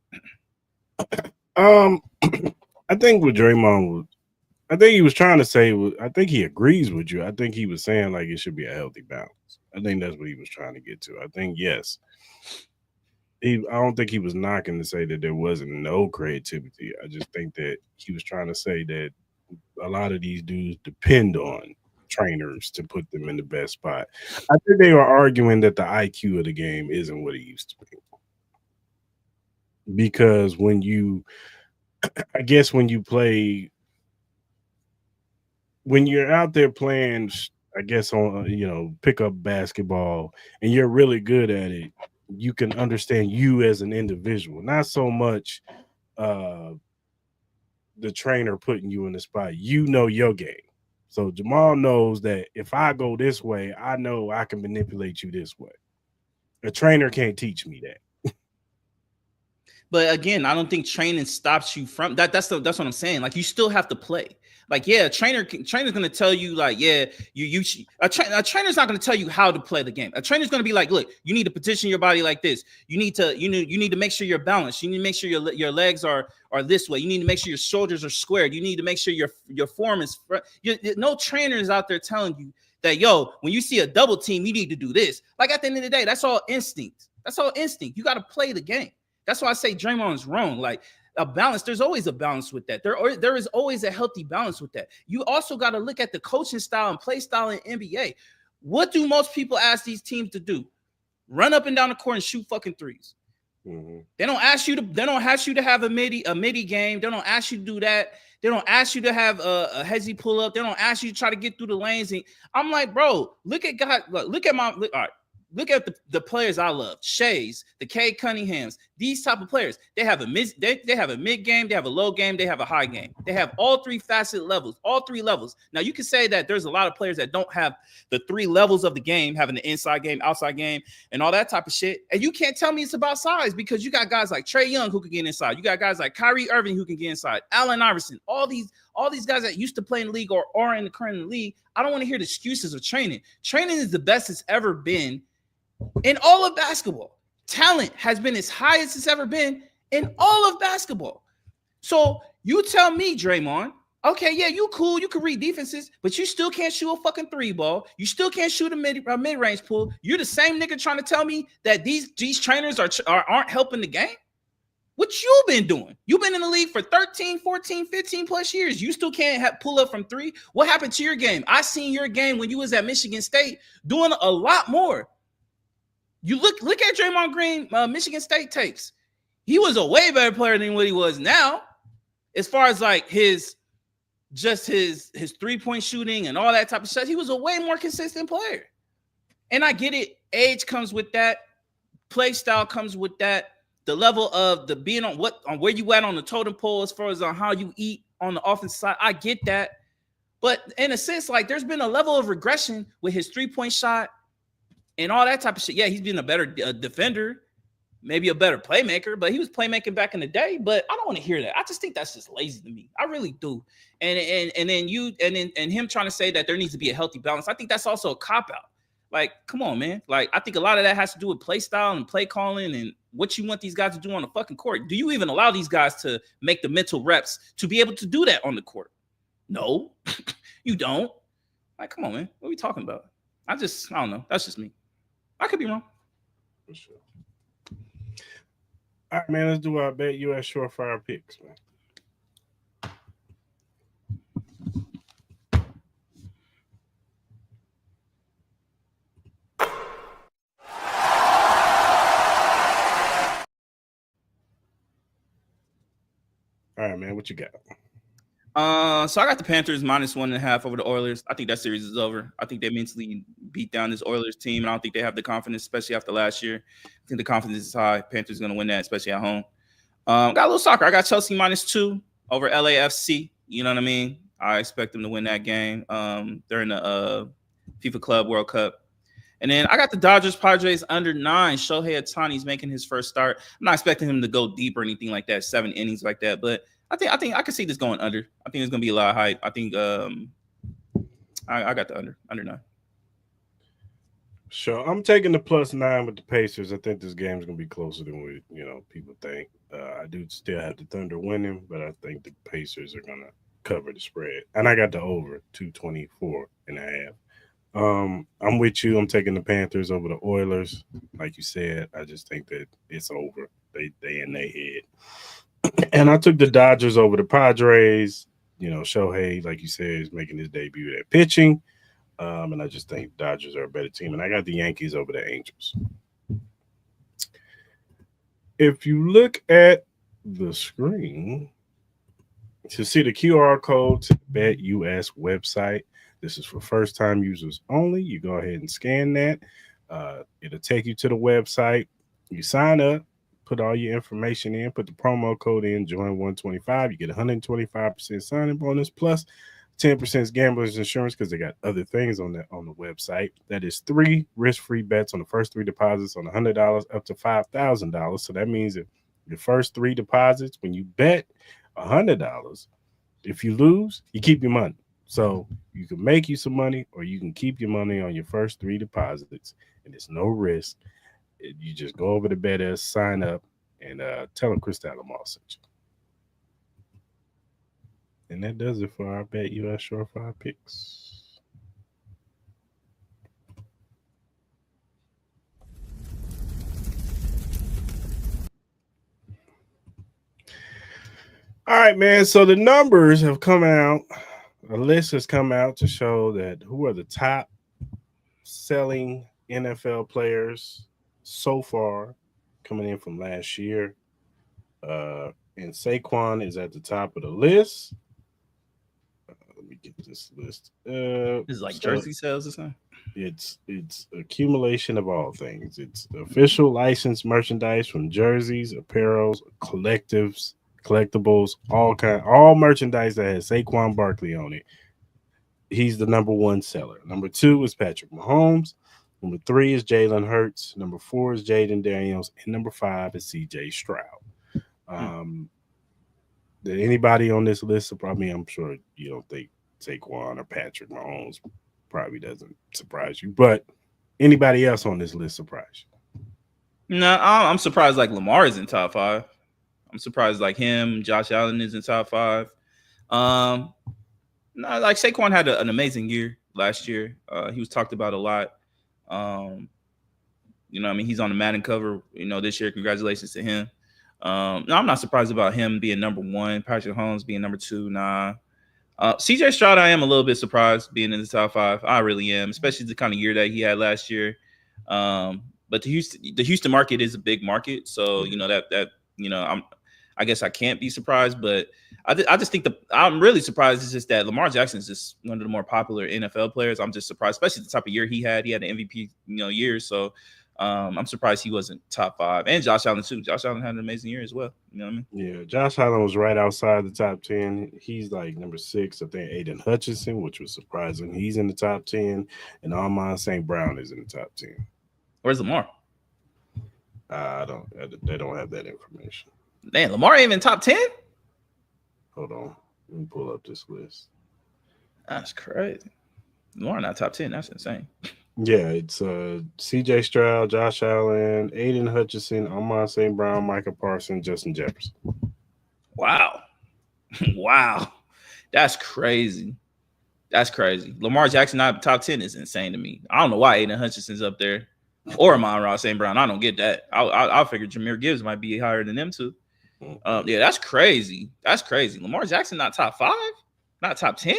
I think what Draymond I think he was trying to say, I think he agrees with you. I think he was saying, like, it should be a healthy balance. I think that's what he was trying to get to. I think, yes. I don't think he was knocking to say that there wasn't no creativity. I just think that he was trying to say that a lot of these dudes depend on trainers to put them in the best spot. I think they were arguing that the IQ of the game isn't what it used to be. Because when you're out there playing, I guess, on, pickup basketball, and you're really good at it, you can understand you as an individual, not so much the trainer putting you in the spot. You know your game. So Jamal knows that if I go this way, I know I can manipulate you this way. A trainer can't teach me that. But again, I don't think training stops you from that. That's what I'm saying. Like, you still have to play. Like, yeah, a trainer's going to tell you, like, yeah, a trainer's not going to tell you how to play the game. A trainer's going to be like, look, you need to position your body like this. You need to make sure you're balanced. You need to make sure your legs are this way. You need to make sure your shoulders are squared. You need to make sure your form is. No trainer is out there telling you that, yo, when you see a double team, you need to do this. Like, at the end of the day, that's all instinct. That's all instinct. You got to play the game. That's why I say Draymond's wrong. Like, a balance, there's always a balance with that. There is always a healthy balance with that. You also got to look at the coaching style and play style in NBA. What do most people ask these teams to do? Run up and down the court and shoot fucking threes. Mm-hmm. They don't ask you to have a midi game. They don't ask you to do that. They don't ask you to have a hezzy pull up. They don't ask you to try to get through the lanes. And I'm like, bro, look at the players I love. Shays, the K Cunninghams, these type of players. They have a mid game, they have a low game, they have a high game. They have all three levels. Now, you can say that there's a lot of players that don't have the three levels of the game, having the inside game, outside game, and all that type of shit. And you can't tell me it's about size, because you got guys like Trae Young who can get inside. You got guys like Kyrie Irving who can get inside. Allen Iverson, all these guys that used to play in the league or are in the current league. I don't want to hear the excuses of training. Training is the best it's ever been. In all of basketball, talent has been as high as it's ever been in all of basketball. So you tell me, Draymond, okay, yeah, you cool, you can read defenses, but you still can't shoot a fucking three ball. You still can't shoot a mid-range pull. You're the same nigga trying to tell me that these trainers aren't helping the game? What you been doing? You've been in the league for 13, 14, 15 plus years. You still can't pull up from three? What happened to your game? I seen your game when you was at Michigan State doing a lot more. You look at Draymond Green, Michigan State tapes. He was a way better player than what he was now, as far as like his 3-point shooting and all that type of stuff. He was a way more consistent player. And I get it. Age comes with that. Play style comes with that. The level of the being on where you at on the totem pole, as far as on how you eat on the offensive side. I get that. But in a sense, like, there's been a level of regression with his 3-point shot and all that type of shit. Yeah, he's been a better defender, maybe a better playmaker, but he was playmaking back in the day. But I don't want to hear that. I just think that's just lazy to me. I really do. And then him trying to say that there needs to be a healthy balance. I think that's also a cop out. Like, come on, man. Like, I think a lot of that has to do with play style and play calling and what you want these guys to do on the fucking court. Do you even allow these guys to make the mental reps to be able to do that on the court? No, you don't. Like, come on, man. What are we talking about? I don't know. That's just me. I could be wrong. For sure. All right, man. Let's do our BetUS SureFire Picks, man. All right, man. What you got? So I got the Panthers -1.5 over the Oilers. I think that series is over. I think they mentally beat down this Oilers team, and I don't think they have the confidence, especially after last year. I think the confidence is high. Panthers going to win that, especially at home. Got a little soccer. I got Chelsea -2 over LAFC. You know what I mean? I expect them to win that game during the FIFA Club World Cup. And then I got the Dodgers Padres under 9. Shohei Ohtani's making his first start. I'm not expecting him to go deep or anything like that, 7 innings like that, but I think I can see this going under. I think there's gonna be a lot of hype. I think I got the under 9. Sure, I'm taking the +9 with the Pacers. I think this game's gonna be closer than what people think. I do still have the Thunder winning, but I think the Pacers are gonna cover the spread. And I got the over 224.5. I'm with you. I'm taking the Panthers over the Oilers. Like you said, I just think that it's over. They in their head. And I took the Dodgers over the Padres. Shohei, like you said, is making his debut at pitching. And I just think Dodgers are a better team. And I got the Yankees over the Angels. If you look at the screen to see the QR code to the BetUS website, this is for first-time users only. You go ahead and scan that. It'll take you to the website. You sign up, put all your information in, put the promo code in, join 125. You get 125% sign-in bonus plus 10% gamblers insurance because they got other things on the website. That is 3 risk-free bets on the first 3 deposits on $100 up to $5,000. So that means that the first 3 deposits, when you bet $100, if you lose, you keep your money. So you can make you some money or you can keep your money on your first 3 deposits, and it's no risk. You just go over to BetUS, sign up, and tell them Cris Mal sent you. And that does it for our BetUS SureFire Picks. All right, man. So the numbers have come out. A list has come out to show that who are the top selling NFL players so far coming in from last year. And Saquon is at the top of the list. Let me get this list. It's like jersey sales or something. It's accumulation of all things. It's official licensed merchandise from jerseys, apparels, collectibles, all merchandise that has Saquon Barkley on it. He's the number 1 seller. Number 2 is Patrick Mahomes. Number 3 is Jalen Hurts. Number 4 is Jaden Daniels. And number 5 is CJ Stroud. Did anybody on this list, I'm sure you don't think Saquon or Patrick Mahomes probably doesn't surprise you, but anybody else on this list surprise you? No, I'm surprised like Lamar is in top 5. I'm surprised like him, Josh Allen is in top 5. No, like Saquon had an amazing year last year. He was talked about a lot. He's on the Madden cover, this year. Congratulations to him. No, I'm not surprised about him being number 1, Patrick Mahomes being number 2. Nah. CJ Stroud, I am a little bit surprised being in the top 5. I really am, especially the kind of year that he had last year. But the Houston market is a big market, so I guess I can't be surprised, but I just think I'm really surprised. It's just that Lamar Jackson is just one of the more popular NFL players. I'm just surprised, especially the type of year he had. He had an MVP, year. So I'm surprised he wasn't top 5. And Josh Allen too. Josh Allen had an amazing year as well. You know what I mean? Yeah, Josh Allen was right outside the top 10. He's like number 6. I think Aiden Hutchinson, which was surprising. He's in the top 10, and Amon St. Brown is in the top 10. Where's Lamar? They don't have that information. Man, Lamar ain't even top 10? Hold on. Let me pull up this list. That's crazy. Lamar not top 10. That's insane. Yeah, it's C.J. Stroud, Josh Allen, Aiden Hutchinson, Amon St. Brown, Micah Parsons, Justin Jefferson. Wow. Wow. That's crazy. That's crazy. Lamar Jackson not top 10 is insane to me. I don't know why Aiden Hutchinson's up there or Amon-Ra St. Brown. I don't get that. I figure Jahmyr Gibbs might be higher than them too. Yeah, that's crazy. That's crazy. Lamar Jackson not top 5? Not top 10?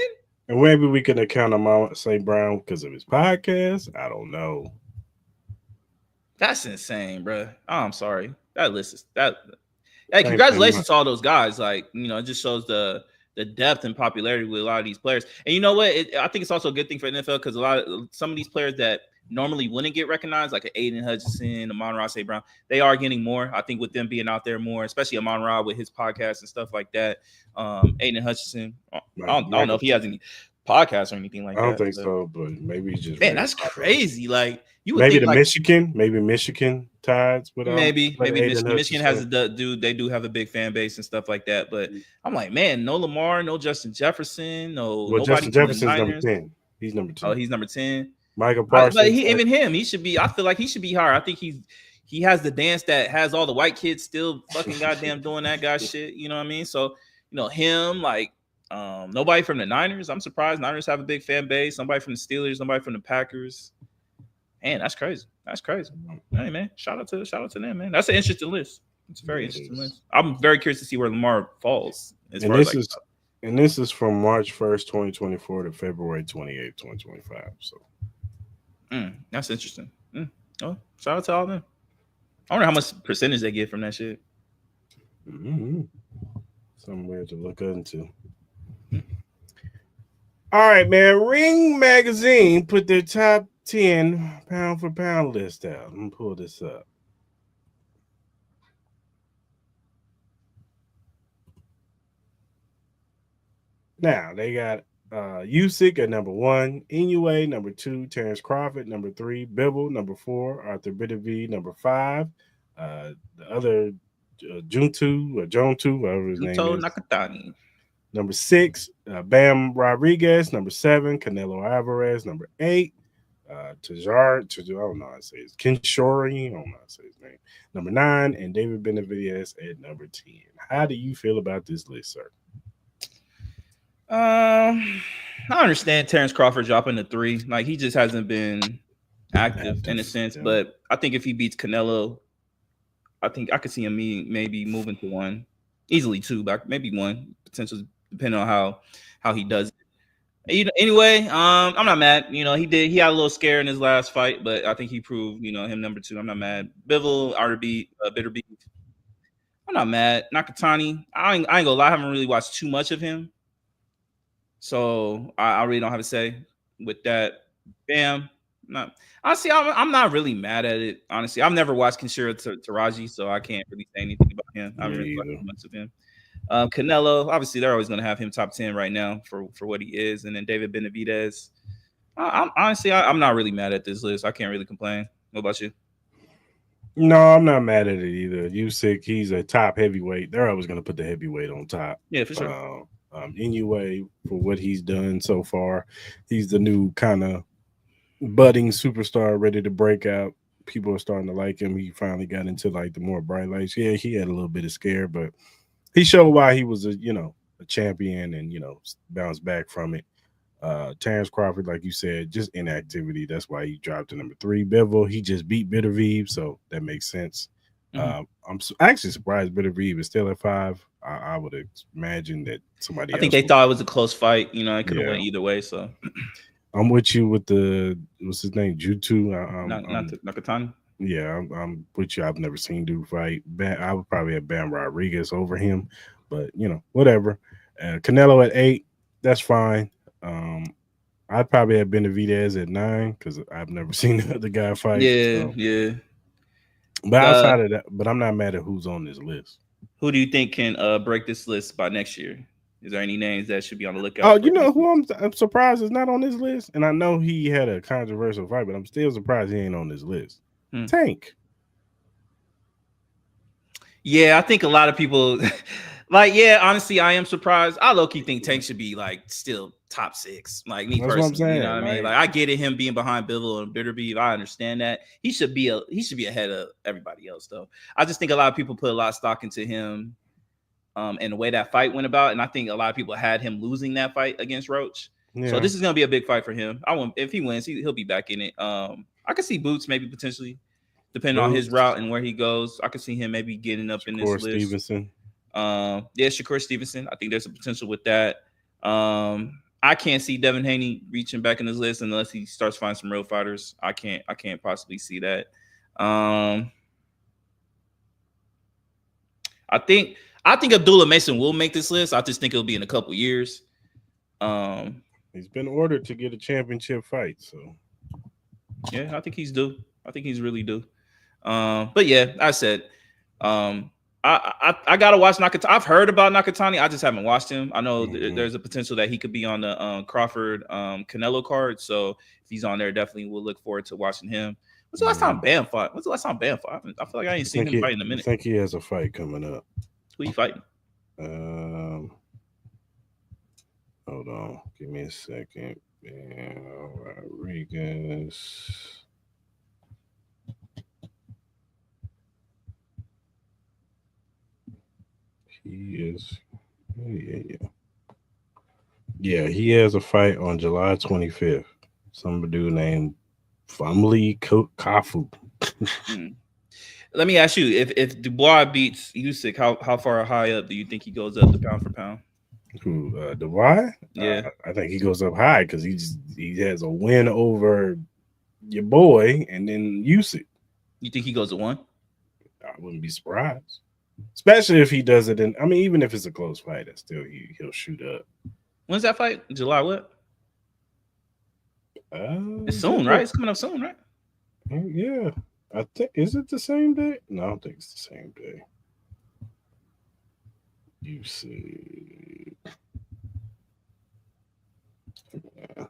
And maybe we can account Amon St. Brown because of his podcast. I don't know. That's insane, bro. Oh, I'm sorry. That list is that. Hey, congratulations to all those guys. Like, you know, it just shows the depth and popularity with a lot of these players. And you know what? I think it's also a good thing for the NFL because some of these players that normally wouldn't get recognized, like Aiden Hutchinson, Amon-Ra St. Brown, they are getting more. I think with them being out there more, especially Amon-Ra with his podcast and stuff like that. Aiden Hutchinson, I don't know if he has any podcasts or anything like that. I don't think so, but maybe he's just man. That's crazy. Like you would maybe think Michigan tides with maybe Michigan has a dude. They do have a big fan base and stuff like that. But I'm like, man, no Lamar, no Justin Jefferson, nobody. Justin Jefferson's number 10. He's number 10. Oh, he's number 10. Michael Parsons. But even him, he should be. I feel like he should be higher. I think he has the dance that has all the white kids still fucking goddamn doing that guy shit. You know what I mean? So him like. Nobody from the Niners. I'm surprised Niners have a big fan base. Nobody from the Steelers. Nobody from the Packers. Man, that's crazy. That's crazy. Hey man, shout out to them, man. That's an interesting list. It's a very interesting list. I'm very curious to see where Lamar falls. And this is from March 1st, 2024 to February 28th, 2025. So that's interesting. Oh, shout out to all of them. I wonder how much percentage they get from that shit. Somewhere to look into. All right, man. Ring Magazine put their top 10 pound for pound list out. Let me pull this up. Now they got Usyk at number 1, Inoue number 2, Terrence Crawford number 3, Bibble number 4, Arthur Beterbiev number 5. The other Juntu or Jontu, whatever his name is. Nakatani. Number 6, Bam Rodriguez. Number 7, Canelo Alvarez. Number 8, Tajar. I don't know how to say it. Kinshori. I don't know how to say his name. Number 9, and David Benavidez at number 10. How do you feel about this list, sir? I understand Terrence Crawford dropping to 3. Like he just hasn't been active in a sense, but I think if he beats Canelo, I think I could see him maybe moving to 1, easily 2, but maybe 1 potentially. Depending on how he does it. Anyway, I'm not mad. He had a little scare in his last fight, but I think he proved, him number 2. I'm not mad. Bivol, Beterbiev. I'm not mad. Nakatani, I ain't gonna lie, I haven't really watched too much of him. So I really don't have to say with that. Bam. Honestly, I'm not really mad at it. Honestly, I've never watched Kinshiro Taraji, so I can't really say anything about him. I haven't really watched much of him. Canelo, obviously, they're always going to have him top 10 right now for what he is. And then David Benavidez. I'm not really mad at this list. I can't really complain. What about you? No, I'm not mad at it either. Usyk, he's a top heavyweight. They're always going to put the heavyweight on top. Yeah, for sure. Inoue, for what he's done so far, he's the new kind of budding superstar ready to break out. People are starting to like him. He finally got into like the more bright lights. Yeah, he had a little bit of scare, but he showed why he was a champion and bounced back from it. Terrence Crawford, like you said, just inactivity. That's why he dropped to number 3. Bivol, he just beat Beterbiev, so that makes sense. I'm actually surprised Beterbiev is still at 5. I would imagine that somebody. I think they thought it was a close fight. It could have went either way. So I'm with you with what's his name, Jutu. Nakatani. Yeah, I'm with you. I've never seen dude fight. I would probably have Bam Rodriguez over him, but whatever. Canelo at 8, that's fine. I'd probably have Benavidez at 9 because I've never seen the other guy fight. Yeah. But outside of that, but I'm not mad at who's on this list. Who do you think can break this list by next year? Is there any names that should be on the lookout? Oh, you know who I'm surprised is not on this list, and I know he had a controversial fight, but I'm still surprised he ain't on this list. Tank. Yeah, I think a lot of people honestly, I am surprised. I low-key think Tank should be like still top 6. Like me That's what I'm personally, you know saying. what I mean? Like I get it, him being behind Bivol and Bitterbeef. I understand that. He should be ahead of everybody else, though. I just think a lot of people put a lot of stock into him and the way that fight went about. And I think a lot of people had him losing that fight against Roach. Yeah. So this is gonna be a big fight for him. If he wins, he'll be back in it. I could see Boots maybe potentially. Depending on his route and where he goes, I could see him maybe getting up in this list. Stevenson. Shakur Stevenson. I think there's a potential with that. I can't see Devin Haney reaching back in his list unless he starts finding some real fighters. I can't possibly see that. I think Abdullah Mason will make this list. I just think it'll be in a couple years. He's been ordered to get a championship fight, so yeah, I think he's due. I think he's really due. But yeah, I said, I gotta watch Nakatani. I've heard about Nakatani. I just haven't watched him. I know there's a potential that he could be on the Crawford Canelo card. So if he's on there, definitely we'll look forward to watching him. When's the last time Bam fought? I feel like I ain't seen him fight in a minute. I think he has a fight coming up. Who he fighting? Hold on, give me a second. Rodriguez. He is, yeah. He has a fight on July 25th. Some dude named Famli Kafu. Let me ask you: if Dubois beats Usyk, how far high up do you think he goes up the pound for pound? Who, Dubois? Yeah, I think he goes up high because he has a win over your boy, and then Usyk. You think he goes to 1? I wouldn't be surprised. Especially if he does it even if it's a close fight, that's still he'll shoot up. When's that fight? July what? It's soon, right? It's coming up soon, right? Yeah. I think, is it the same day? No, I don't think it's the same day. You see. Yeah.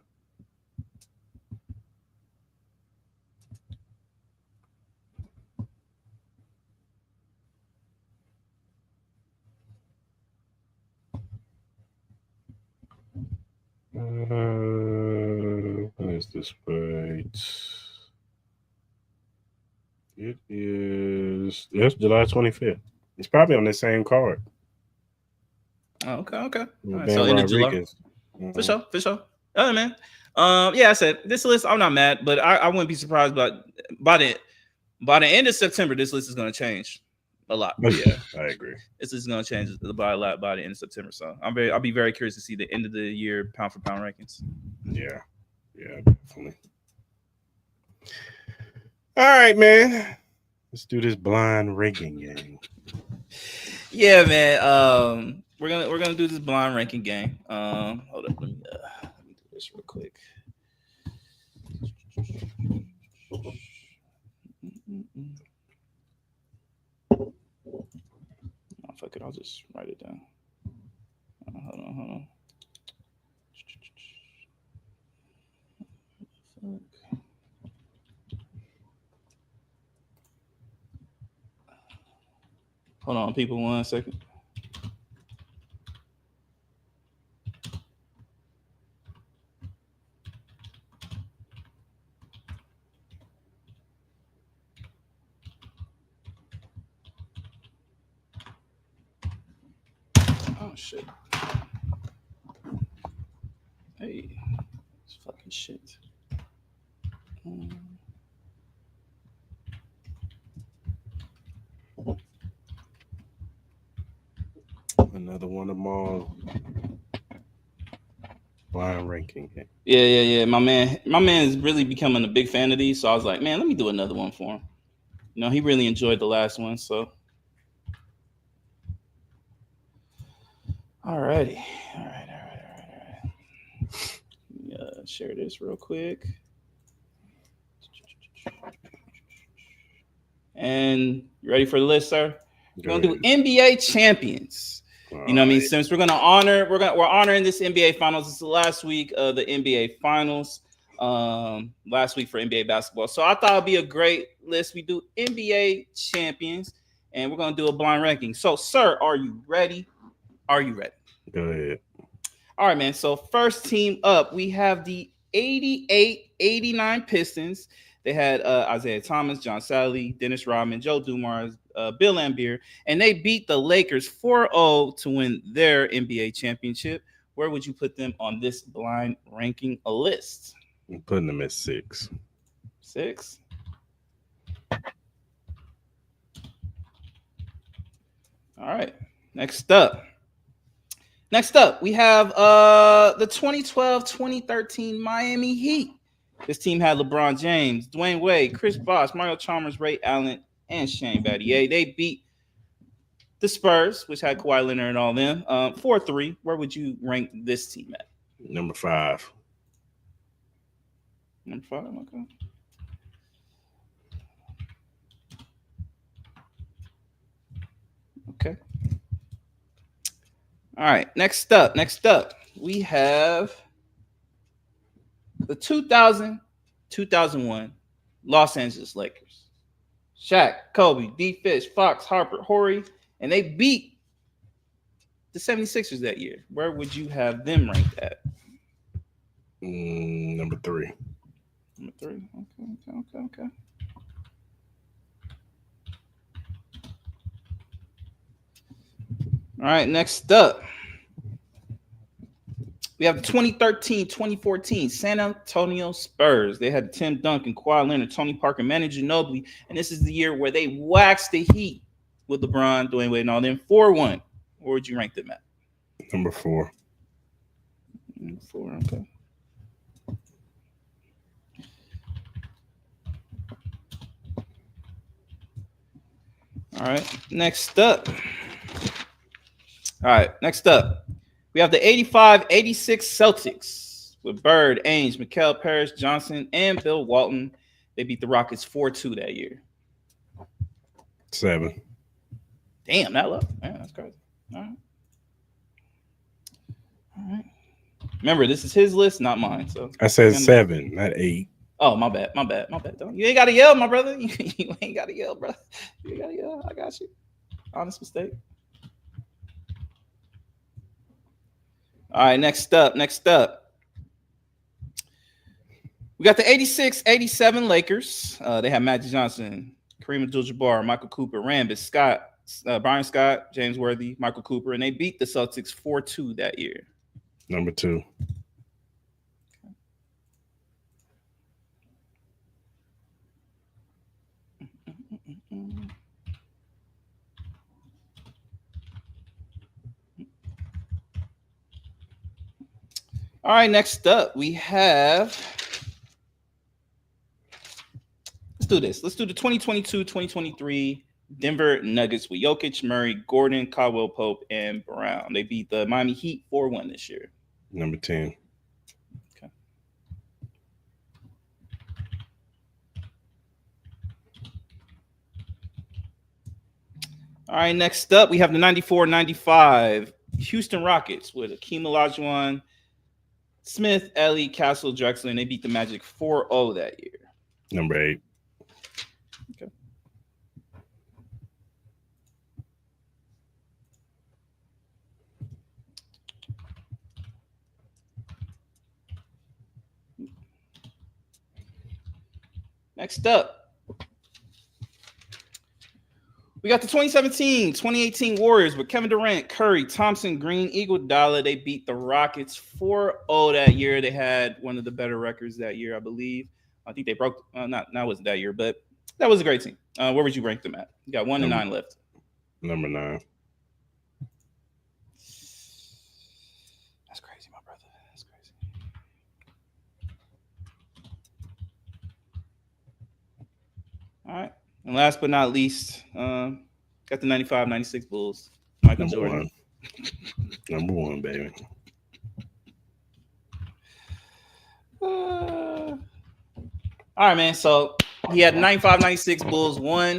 When is this fight? It is July 25th. It's probably on the same card. Oh, okay. All right, Ben so in July. For sure. Oh man. Yeah, I said this list. I'm not mad, but I wouldn't be surprised. But by the end of September, this list is going to change a lot. But yeah, I agree. This is going to change by a lot by the end of September. So I'll be very curious to see the end of the year pound for pound rankings. Yeah, definitely. All right, man. Let's do this blind ranking game. Yeah, man. We're gonna do this blind ranking game. Hold up, let me do this real quick. Oh, fuck it, I'll just write it down. Hold on. Hold on, people, 1 second. Oh shit! Hey, it's fucking shit. Another one of my blind ranking game. Yeah. My man is really becoming a big fan of these, so I was like, man, let me do another one for him. You know, he really enjoyed the last one, so. All right. Let me share this real quick. And you ready for the list, sir? We're gonna do NBA champions. You know what I mean? Since we're honoring this NBA finals. It's the last week of the NBA finals. Last week for NBA basketball. So I thought it'd be a great list. We do NBA champions. and we're going to do a blind ranking. So, sir, are you ready? Are you ready? Go ahead. All right, man. So, first team up, we have the 88-89 Pistons. They had Isaiah Thomas, John Sally, Dennis Rodman, Joe Dumars, Bill Laimbeer, and they beat the Lakers 4-0 to win their NBA championship. Where would you put them on this blind ranking list? I'm putting them at 6. 6. All right. Next up, we have the 2012-2013 Miami Heat. This team had LeBron James, Dwayne Wade, Chris Bosh, Mario Chalmers, Ray Allen, and Shane Battier. They beat the Spurs, which had Kawhi Leonard and all them, 4-3. Where would you rank this team at? Number 5. Number 5, okay. Okay. All right. Next up, we have the 2000-2001 Los Angeles Lakers. Shaq, Kobe, D. Fish, Fox, Harper, Horry, and they beat the 76ers that year. Where would you have them ranked at? Number 3. Number 3. Okay. All right, next up, we have the 2013-2014 San Antonio Spurs. They had Tim Duncan, Kawhi Leonard, Tony Parker, Manu Ginobili, and this is the year where they waxed the Heat with LeBron, Dwayne Wade, and all them 4-1. Where would you rank them at? Number 4. 4, okay. All right, next up, we have the 85-86 Celtics with Bird, Ainge, Mikal, Parrish, Johnson, and Bill Walton. They beat the Rockets 4-2 that year. 7. Damn, that low. Man, that's crazy. All right. Remember, this is his list, not mine. So I said 7, not 8. Oh, my bad. You ain't got to yell, my brother. You ain't got to yell, brother. You ain't got to yell. I got you. Honest mistake. All right, next up. We got the 86-87 Lakers. They have Magic Johnson, Kareem Abdul-Jabbar, Michael Cooper, Rambis, Scott, Brian Scott, James Worthy, Michael Cooper, and they beat the Celtics 4-2 that year. Number 2. All right, next up, we have. Let's do this. Let's do the 2022-2023 Denver Nuggets with Jokic, Murray, Gordon, Caldwell Pope, and Brown. They beat the Miami Heat 4-1 this year. Number 10. Okay. All right, next up, we have the 94-95 Houston Rockets with Akeem Olajuwon, Smith, Ellie, Castle, Drexler, and they beat the Magic 4-0 that year. Number 8. Okay. Next up, we got the 2017-2018 Warriors with Kevin Durant, Curry, Thompson, Green, Iguodala. They beat the Rockets 4-0 that year. They had one of the better records that year, I believe. I think they broke. Not wasn't that year, but that was a great team. Where would you rank them at? You got 1-9 left. Number 9. That's crazy, my brother. That's crazy. All right. And last but not least, got the 95-96 Bulls. Michael Jordan. Number 1, baby. All right, man. So he had 95-96 Bulls 1.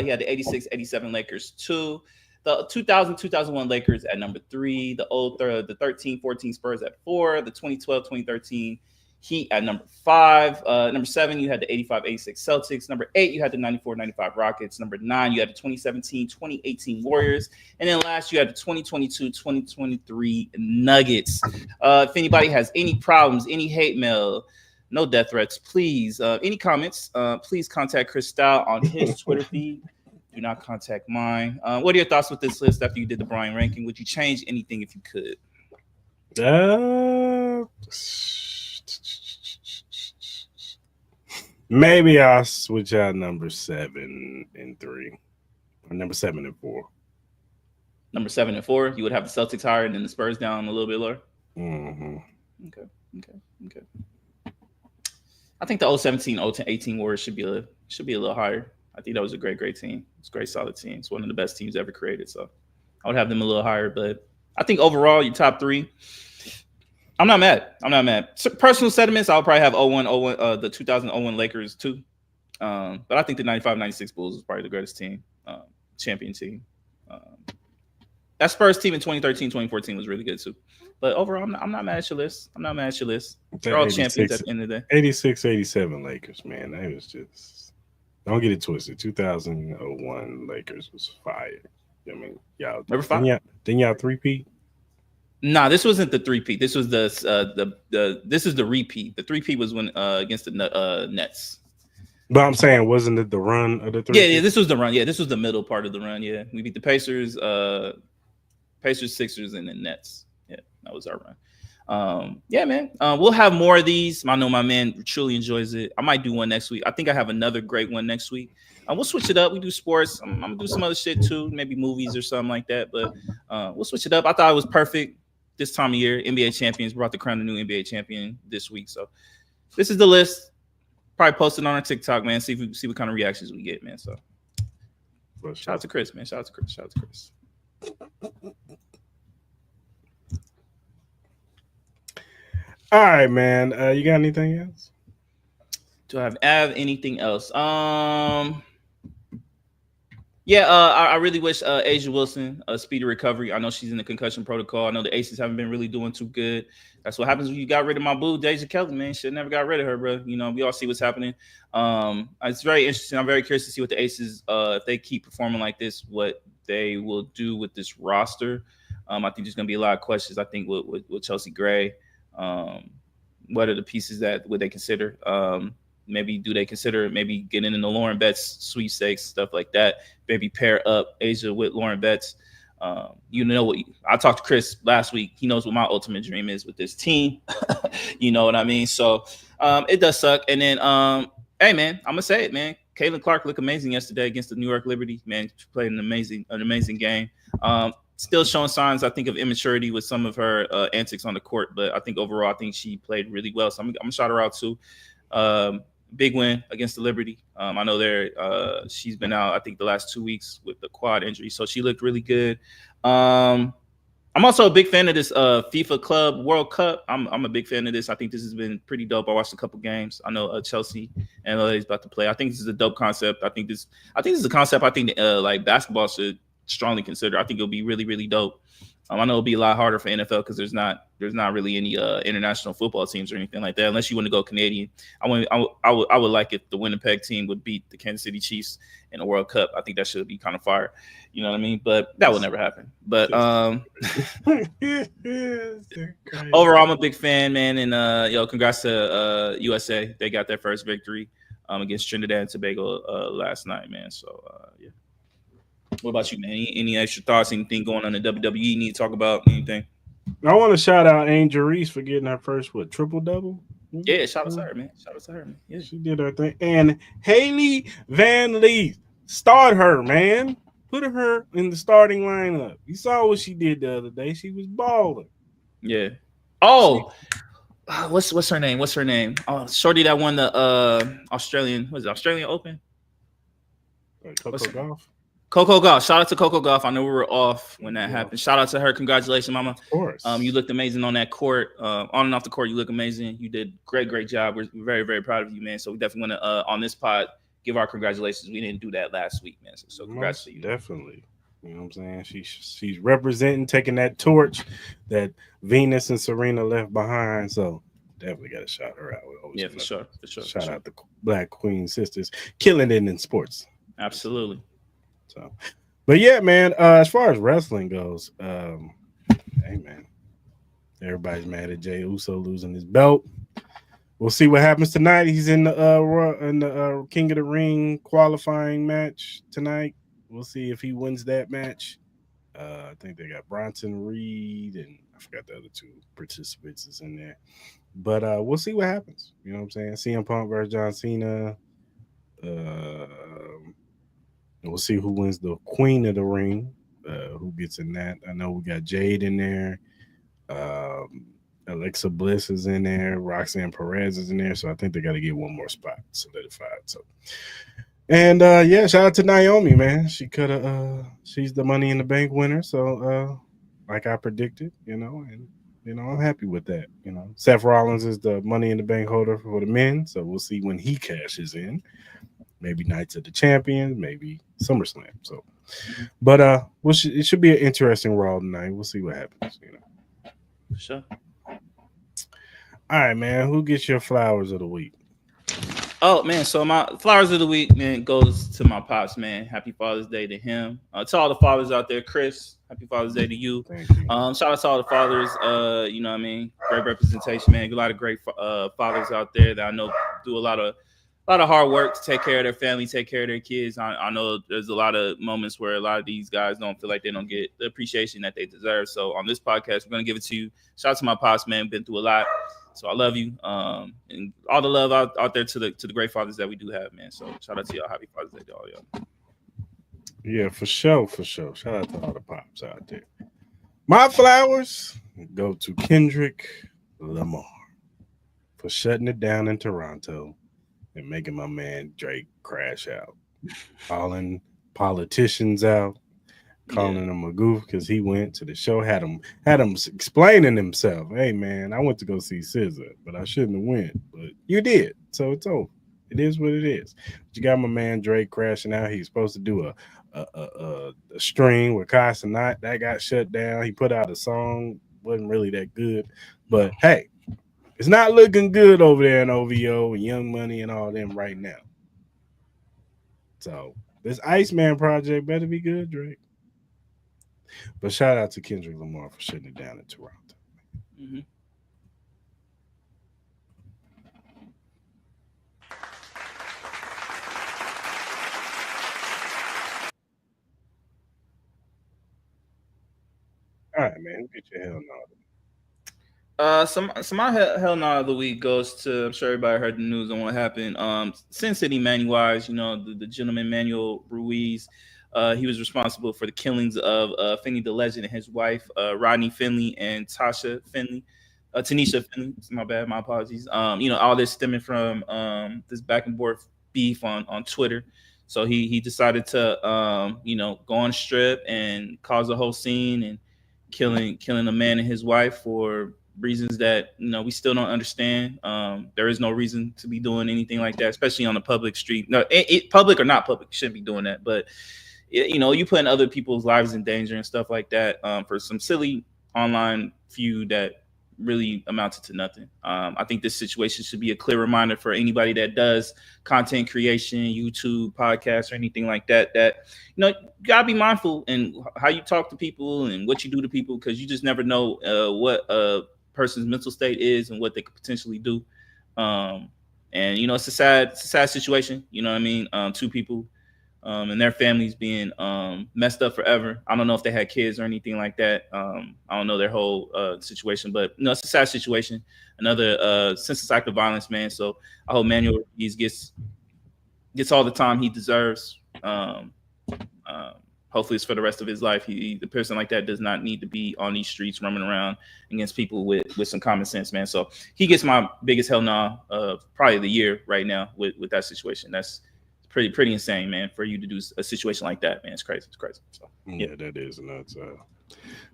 He had the 86-87 Lakers 2. The 2000-2001 Lakers at number 3. The 13-14 Spurs at 4. The 2012-2013 Heat at number 5. Number 7, you had the 85-86 Celtics. Number 8, you had the 94-95 Rockets. Number 9, you had the 2017-2018 Warriors. And then last, you had the 2022-2023 Nuggets. If anybody has any problems, any hate mail, no death threats, please. Any comments, please contact Chris Style on his Twitter feed. Do not contact mine. What are your thoughts with this list after you did the Brian ranking? Would you change anything if you could? Maybe I'll switch out number 7 and 3, or number 7 and 4. Number 7 and 4, you would have the Celtics higher and then the Spurs down a little bit lower. Mm-hmm. Okay. I think the 017-018 Warriors should be a little higher. I think that was a great team. It's a great, solid team. It's one of the best teams ever created. So I would have them a little higher. But I think overall, your top 3. I'm not mad. So personal sentiments, I'll probably have the 2001 Lakers too. But I think the 95-96 Bulls is probably the greatest team, champion team. That Spurs team in 2013-2014 was really good too. But overall, I'm not mad at your list. They're all champions at the end of the day. 86-87 Lakers, man. That was just, don't get it twisted. 2001 Lakers was fire. I mean, y'all. Number 5. Didn't y'all three-peat? Nah, this wasn't the 3-peat. This was this is the repeat. The 3-peat was when against the Nets. But I'm saying, wasn't it the run of the 3? Yeah, this was the run. Yeah, this was the middle part of the run. Yeah, we beat the Pacers, Sixers, and the Nets. Yeah, that was our run. Yeah, man. We'll have more of these. I know my man truly enjoys it. I might do one next week. I think I have another great one next week. We'll switch it up. We do sports. I'm gonna do some other shit too, maybe movies or something like that. But we'll switch it up. I thought it was perfect. This time of year, NBA champions brought the crown a new NBA champion this week. So this is the list. Probably post it on our TikTok, man. See what kind of reactions we get, man. So shout out to Chris, man. Shout out to Chris. All right, man. You got anything else? Do I have anything else? Yeah, I really wish Asia Wilson a speedy recovery. I know she's in the concussion protocol. I know the Aces haven't been really doing too good. That's what happens when you got rid of my boo, Deja Kelly, man. Should never got rid of her, bro. You know, we all see what's happening. It's very interesting. I'm very curious to see what the Aces, if they keep performing like this, what they will do with this roster. I think there's going to be a lot of questions, I think, with Chelsea Gray. What are the pieces that would they consider? Maybe do they consider maybe getting in the Lauren Betts sweepstakes, stuff like that? Maybe pair up Asia with Lauren Betts. You know what? I talked to Chris last week. He knows what my ultimate dream is with this team. You know what I mean? So it does suck. And then, hey, man, I'm going to say it, man. Caitlin Clark looked amazing yesterday against the New York Liberty. Man, she played an amazing game. Still showing signs, I think, of immaturity with some of her antics on the court. But I think overall, I think she played really well. So I'm going to shout her out too. Big win against the Liberty. I know she's been out, I think, the last 2 weeks with the quad injury. So she looked really good. I'm also a big fan of this FIFA Club World Cup. I'm a big fan of this. I think this has been pretty dope. I watched a couple games. I know Chelsea and LA is about to play. I think this is a dope concept. I think this is a concept I think like basketball should strongly consider. I think it'll be really, really dope. I know it'll be a lot harder for NFL because there's not really any international football teams or anything like that unless you want to go Canadian. I would like if the Winnipeg team would beat the Kansas City Chiefs in a World Cup. I think that should be kind of fire. You know what I mean? But that will never happen. But overall, I'm a big fan, man. And congrats to USA. They got their first victory against Trinidad and Tobago last night, man. So yeah. What about you, man? Any extra thoughts? Anything going on in WWE? Need to talk about anything? I want to shout out Angel Reese for getting her first triple-double. Yeah, shout out to her, man. Yeah, she did her thing. And Haley Van Lee, start her, man. Put her in the starting lineup. You saw what she did the other day. She was balling. Yeah. Oh, what's her name? Oh, shorty that won the Australian Open? Coco Gauff. Coco Gauff. Shout out to Coco Gauff. I know we were off when that happened. Shout out to her. Congratulations, mama. Of course. You looked amazing on that court. On and off the court, you look amazing. You did great job. We're very, very proud of you, man. So we definitely want to, on this pod, give our congratulations. We didn't do that last week, man. So congrats to you. Definitely. You know what I'm saying? She's representing, taking that torch that Venus and Serena left behind. So definitely got to shout her out. Yeah, for sure. Shout out the Black Queen sisters, killing it in sports. Absolutely. So, but yeah, man. As far as wrestling goes, hey man, everybody's mad at Jey Uso losing his belt. We'll see what happens tonight. He's in the King of the Ring qualifying match tonight. We'll see if he wins that match. I think they got Bronson Reed and I forgot the other two participants is in there. But we'll see what happens. You know what I'm saying? CM Punk versus John Cena. We'll see who wins the Queen of the Ring. Who gets in that? I know we got Jade in there. Alexa Bliss is in there. Roxanne Perez is in there. So I think they got to get one more spot solidified. So, and yeah, shout out to Naomi, man. She could have. She's the Money in the Bank winner. So, like I predicted, and I'm happy with that. Seth Rollins is the Money in the Bank holder for the men. So we'll see when he cashes in. Maybe Nights of the Champions, maybe SummerSlam. So, but it should be an interesting Raw tonight. We'll see what happens. For sure. All right, man. Who gets your flowers of the week? Oh man, so my flowers of the week, man, goes to my pops, man. Happy Father's Day to him. To all the fathers out there, Chris, happy Father's Day to you. Thank you. Shout out to all the fathers. You know what I mean? Great representation, man. A lot of great fathers out there that I know do a lot of hard work to take care of their family, take care of their kids. I know there's a lot of moments where a lot of these guys don't feel like they don't get the appreciation that they deserve. So on this podcast, we're going to give it to you. Shout out to my pops, man. Been through a lot. So I love you. And all the love out there to the great fathers that we do have, man. So shout out to y'all. Happy Father's Day to all y'all. Yeah, for sure. Shout out to all the pops out there. My flowers go to Kendrick Lamar for shutting it down in Toronto and making my man Drake crash out. Calling politicians out, calling him a goof because he went to the show, had him explaining himself. Hey man, I went to go see SZA, but I shouldn't have went. But you did, so it's over. It is what it is. But you got my man Drake crashing out. He's supposed to do a string with Kai Cenat. That got shut down. He put out a song, wasn't really that good. But hey, it's not looking good over there in OVO and Young Money and all them right now. So this Iceman project better be good, Drake. But shout out to Kendrick Lamar for shutting it down in Toronto. Mm-hmm. All right, man. Get your hell no. So my hell no of the week goes to, I'm sure everybody heard the news on what happened. Sin City Money-wise, the gentleman Manuel Ruiz, he was responsible for the killings of Finley the Legend and his wife, Rodney Finley and Tanisha Finley. My bad, my apologies. All this stemming from this back and forth beef on Twitter. So he decided to go on a strip and cause a whole scene and killing a man and his wife for reasons that we still don't understand. There is no reason to be doing anything like that, especially on a public street. No, public or not public, shouldn't be doing that. But you putting other people's lives in danger and stuff like that for some silly online feud that really amounted to nothing. I think this situation should be a clear reminder for anybody that does content creation, YouTube, podcasts, or anything like that, you gotta be mindful in how you talk to people and what you do to people, because you just never know what a person's mental state is and what they could potentially do. And it's a sad situation. You know what I mean? Two people and their families being messed up forever. I don't know if they had kids or anything like that. I don't know their whole situation, but it's a sad situation. Another senseless act of violence, man. So I hope Manuel Ruiz gets all the time he deserves. Hopefully it's for the rest of his life. The person like that does not need to be on these streets roaming around against people with some common sense, man. So he gets my biggest hell no of probably the year right now with that situation. That's pretty insane, man, for you to do a situation like that, man. It's crazy. So, yeah, that is nuts.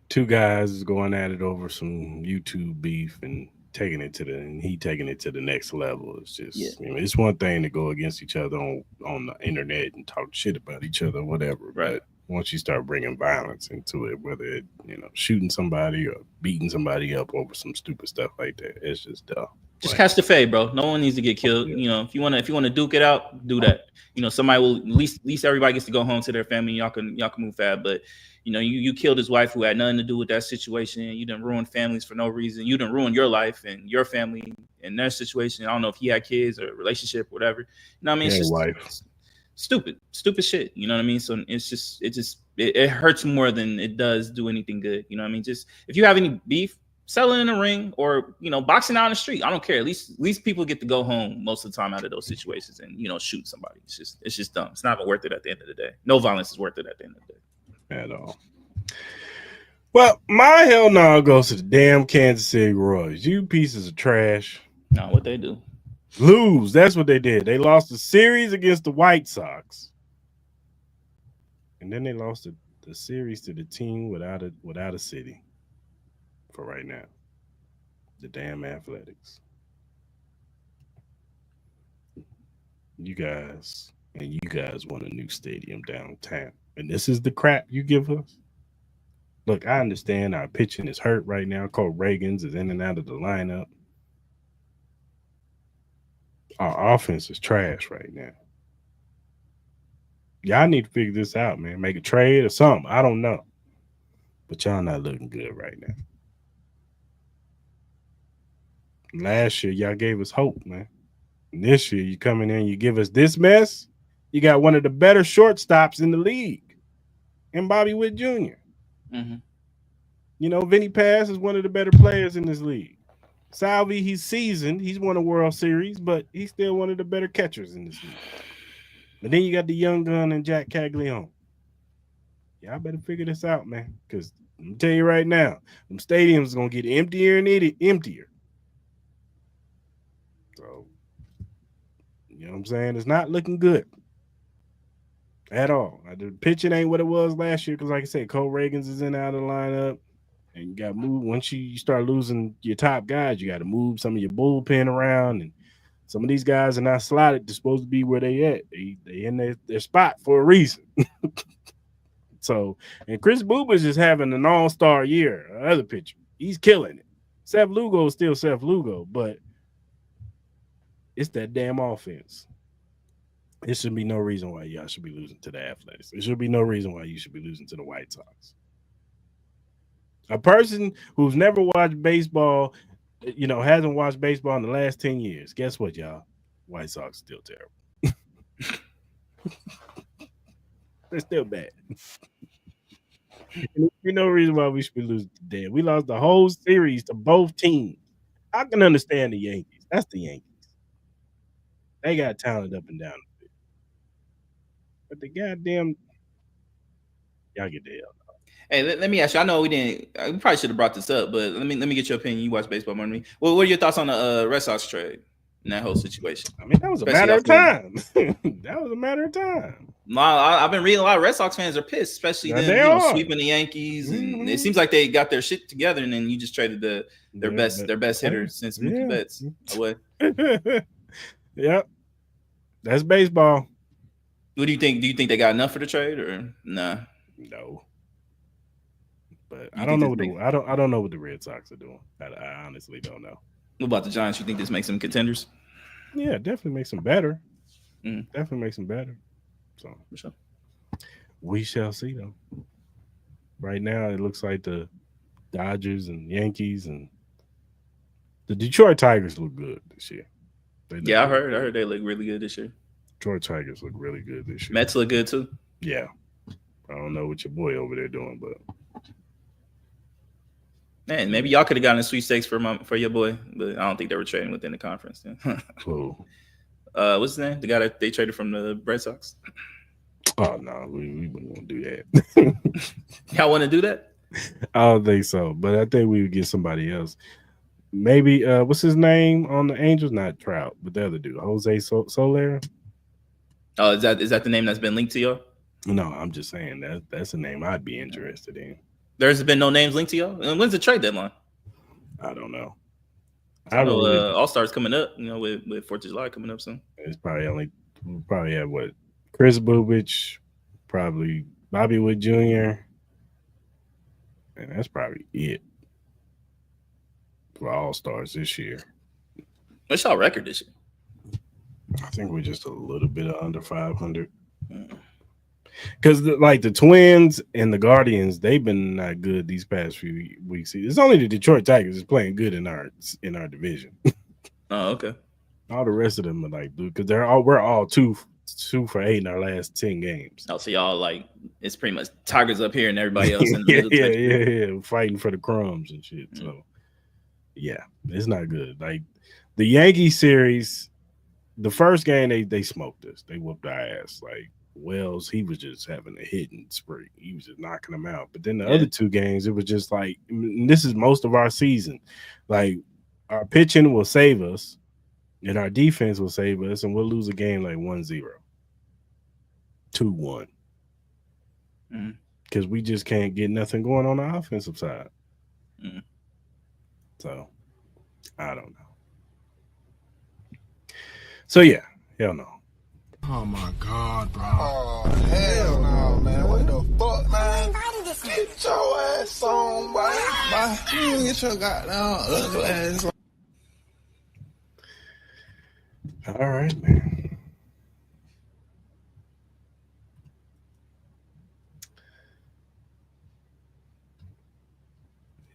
Two guys going at it over some YouTube beef and taking it to the next level. It's just, it's one thing to go against each other on the internet and talk shit about each other, whatever. Right. But once you start bringing violence into it, whether it, shooting somebody or beating somebody up over some stupid stuff like that, it's just dumb. Just catch the fade, bro. No one needs to get killed. You know, if you want to duke it out, do that. You know, somebody will at least everybody gets to go home to their family. Y'all can move fast. But you know, you killed his wife who had nothing to do with that situation. You didn't ruin families for no reason. You didn't ruin your life and your family and their situation. I don't know if he had kids or a relationship, or whatever. You know what I mean? It's just wife. Stupid shit. You know what I mean? So it hurts more than it does do anything good. You know what I mean? Just if you have any beef, settle it in a ring, or you know, boxing out in the street. I don't care. At least people get to go home most of the time out of those situations and you know, shoot somebody. It's just dumb. It's not even worth it at the end of the day. No violence is worth it at the end of the day. At all. Well, my hell no goes to the damn Kansas City Royals. You pieces of trash. No, what they do? Lose. That's what they did. They lost the series against the White Sox. And then they lost the series to the team without a city. For right now, the damn Athletics. You guys want a new stadium downtown, and this is the crap you give us. Look, I understand our pitching is hurt right now. Cole Reagans is in and out of the lineup. Our offense is trash right now. Y'all need to figure this out, man. Make a trade or something. I don't know, but y'all not looking good right now. Last year, y'all gave us hope, man. And this year, you come in there and you give us this mess. You got one of the better shortstops in the league, and Bobby Witt Jr. Mm-hmm. You know, Vinny Paz is one of the better players in this league. Salvi, he's seasoned. He's won a World Series, but he's still one of the better catchers in this league. But then you got the young gun and Jack Caglione. Y'all better figure this out, man, because I'm going to tell you right now, them stadiums are going to get emptier and emptier. So, you know what I'm saying? It's not looking good at all. The pitching ain't what it was last year because, like I said, Cole Reagans is in and out of the lineup, and you got to move. Once you start losing your top guys, you got to move some of your bullpen around, and some of these guys are not slotted. They're supposed to be where they at. They in their spot for a reason. So, and Chris Buba's just having an all-star year. Another pitcher, he's killing it. Seth Lugo is still Seth Lugo, but it's that damn offense. There should be no reason why y'all should be losing to the Athletics. There should be no reason why you should be losing to the White Sox. A person who's never watched baseball, you know, hasn't watched baseball in the last 10 years. Guess what, y'all? White Sox still terrible. They're still bad. And there's no reason why we should be losing today. We lost the whole series to both teams. I can understand the Yankees. That's the Yankees. They got talent up and down the field. But the goddamn y'all get the hell. Hey, let me ask you. I know we probably should have brought this up, but let me get your opinion. You watch baseball more than me. Well, what are your thoughts on the Red Sox trade in that whole situation? I mean, that was a matter of time. That was a matter of time. I've been reading a lot of Red Sox fans are pissed, especially them sweeping the Yankees, and it seems like they got their shit together, and then you just traded their best hitter since Mookie Betts away. Yep, that's baseball. What do you think? Do you think they got enough for the trade, or nah? No. But I don't know what the Red Sox are doing. I honestly don't know. What about the Giants? You think this makes them contenders? Yeah, definitely makes them better. Definitely makes them better. So for sure. We shall see though. Right now, it looks like the Dodgers and Yankees and the Detroit Tigers look good this year. I heard they look really good this year. Detroit Tigers look really good this year. Mets look good too. Yeah. I don't know what your boy over there doing, but man, maybe y'all could have gotten a sweepstakes for your boy, but I don't think they were trading within the conference. Cool. What's his name? The guy that they traded from the Red Sox. Oh no, we wouldn't want to do that. Y'all want to do that? I don't think so, but I think we would get somebody else. Maybe what's his name on the Angels? Not Trout, but the other dude, Jose Soler. Oh, is that the name that's been linked to y'all? No, I'm just saying that's a name I'd be interested in. There's been no names linked to y'all. And when's the trade deadline? I don't know. I know All-Stars coming up. You know, with 4th of July coming up soon. It's probably have what Chris Bubich, probably Bobby Witt Jr. And that's probably it for All-Stars this year. What's y'all record this year? I think we're just a little bit under 500. Because the Twins and the Guardians, they've been not good these past few weeks. It's only the Detroit Tigers is playing good in our division. Oh, okay. All the rest of them are like, dude, because we're all 2 for 8 in our last 10 games. Oh, so y'all like it's pretty much Tigers up here and everybody else in the middle. Yeah, fighting for the crumbs and shit. So yeah, it's not good. Like the Yankee series, the first game they smoked us. They whooped our ass. Like Wells, he was just having a hitting spree. He was just knocking them out. But then the other 2 games, it was just like, this is most of our season. Like our pitching will save us, and our defense will save us, and we'll lose a game like 1-0, 2-1. Because we just can't get nothing going on the offensive side. So I don't know. So yeah, hell no. Oh my God, bro. Oh hell no, man. What the fuck, man? Get your ass on, boy. You get your goddamn ugly ass on. All right, man.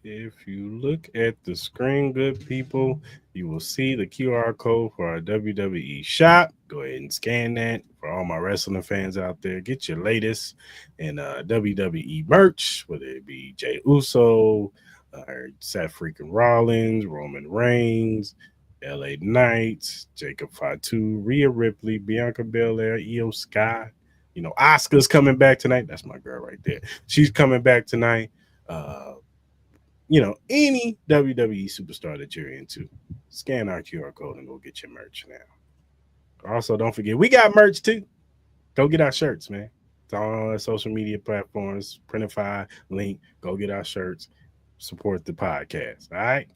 If you look at the screen, good people, you will see the QR code for our WWE shop. Go ahead and scan that for all my wrestling fans out there. Get your latest in WWE merch, whether it be Jey Uso, Seth freaking Rollins, Roman Reigns, LA Knights, Jacob Fatu, Rhea Ripley, Bianca Belair, Io Sky. You know, Asuka's coming back tonight. That's my girl right there. She's coming back tonight. You know, any WWE superstar that you're into, scan our QR code and go get your merch now. Also, don't forget, we got merch too. Go get our shirts, man. It's on all our social media platforms, Printify, link. Go get our shirts. Support the podcast, all right?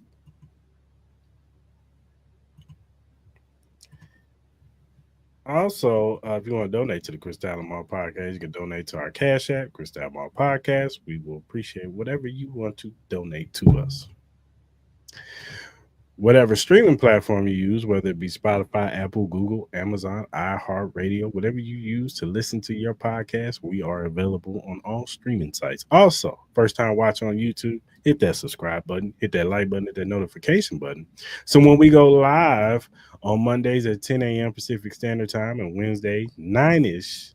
Also, if you want to donate to the Cris Mal podcast, you can donate to our Cash App, Cris Mal podcast. We will appreciate whatever you want to donate to us. Whatever streaming platform you use, whether it be Spotify, Apple, Google, Amazon, iHeartRadio, whatever you use to listen to your podcast, we are available on all streaming sites. Also, first time watching on YouTube, hit that subscribe button, hit that like button, hit that notification button. So when we go live on Mondays at 10 a.m. Pacific Standard Time and Wednesday, 9-ish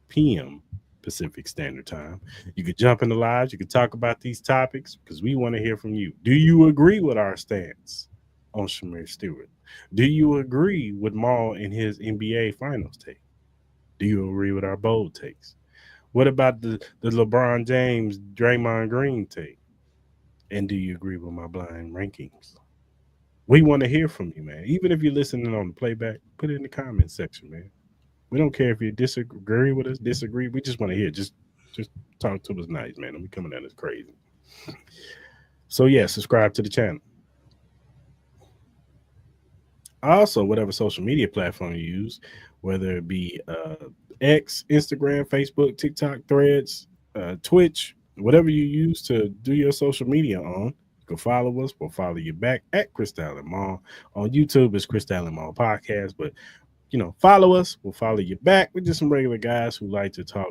p.m. Pacific Standard Time, you could jump in the lives. You could talk about these topics because we want to hear from you. Do you agree with our stance on Shemar Stewart? Do you agree with Mal in his NBA Finals take? Do you agree with our bold takes? What about the LeBron James, Draymond Green take? And do you agree with my blind rankings? We want to hear from you, man. Even if you're listening on the playback, put it in the comment section, man. We don't care if you disagree with us, disagree. We just want to hear. Just talk to us nice, man. Don't be coming at us crazy. So, yeah, subscribe to the channel. Also, whatever social media platform you use, whether it be X, Instagram, Facebook, TikTok, Threads, Twitch, whatever you use to do your social media on, you can follow us. We'll follow you back at Cris Mal. On YouTube, it's Cris Mal Podcast. But, you know, follow us. We'll follow you back. We're just some regular guys who like to talk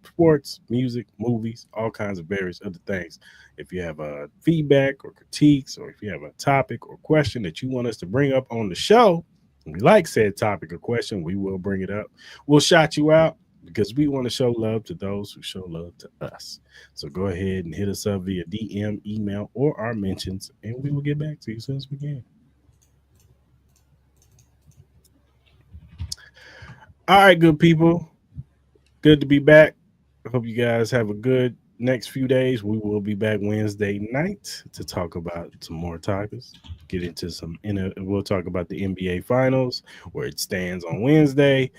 sports, music, movies, all kinds of various other things. If you have feedback or critiques, or if you have a topic or question that you want us to bring up on the show, and we like said topic or question, we will bring it up. We'll shout you out because we want to show love to those who show love to us. So go ahead and hit us up via DM, email, or our mentions, and we will get back to you as soon as we can. All right, good people. Good to be back. I hope you guys have a good next few days. We will be back Wednesday night to talk about some more topics. Get into we'll talk about the NBA Finals, where it stands on Wednesday,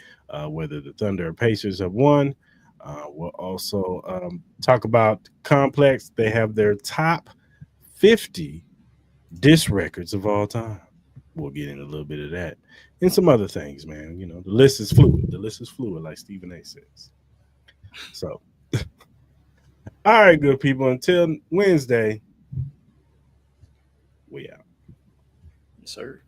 whether the Thunder or Pacers have won. We'll also talk about Complex. They have their top 50 diss records of all time. We'll get in a little bit of that and some other things, man. You know, the list is fluid. The list is fluid, like Stephen A. says. So, all right, good people. Until Wednesday, we out. Yes, sir.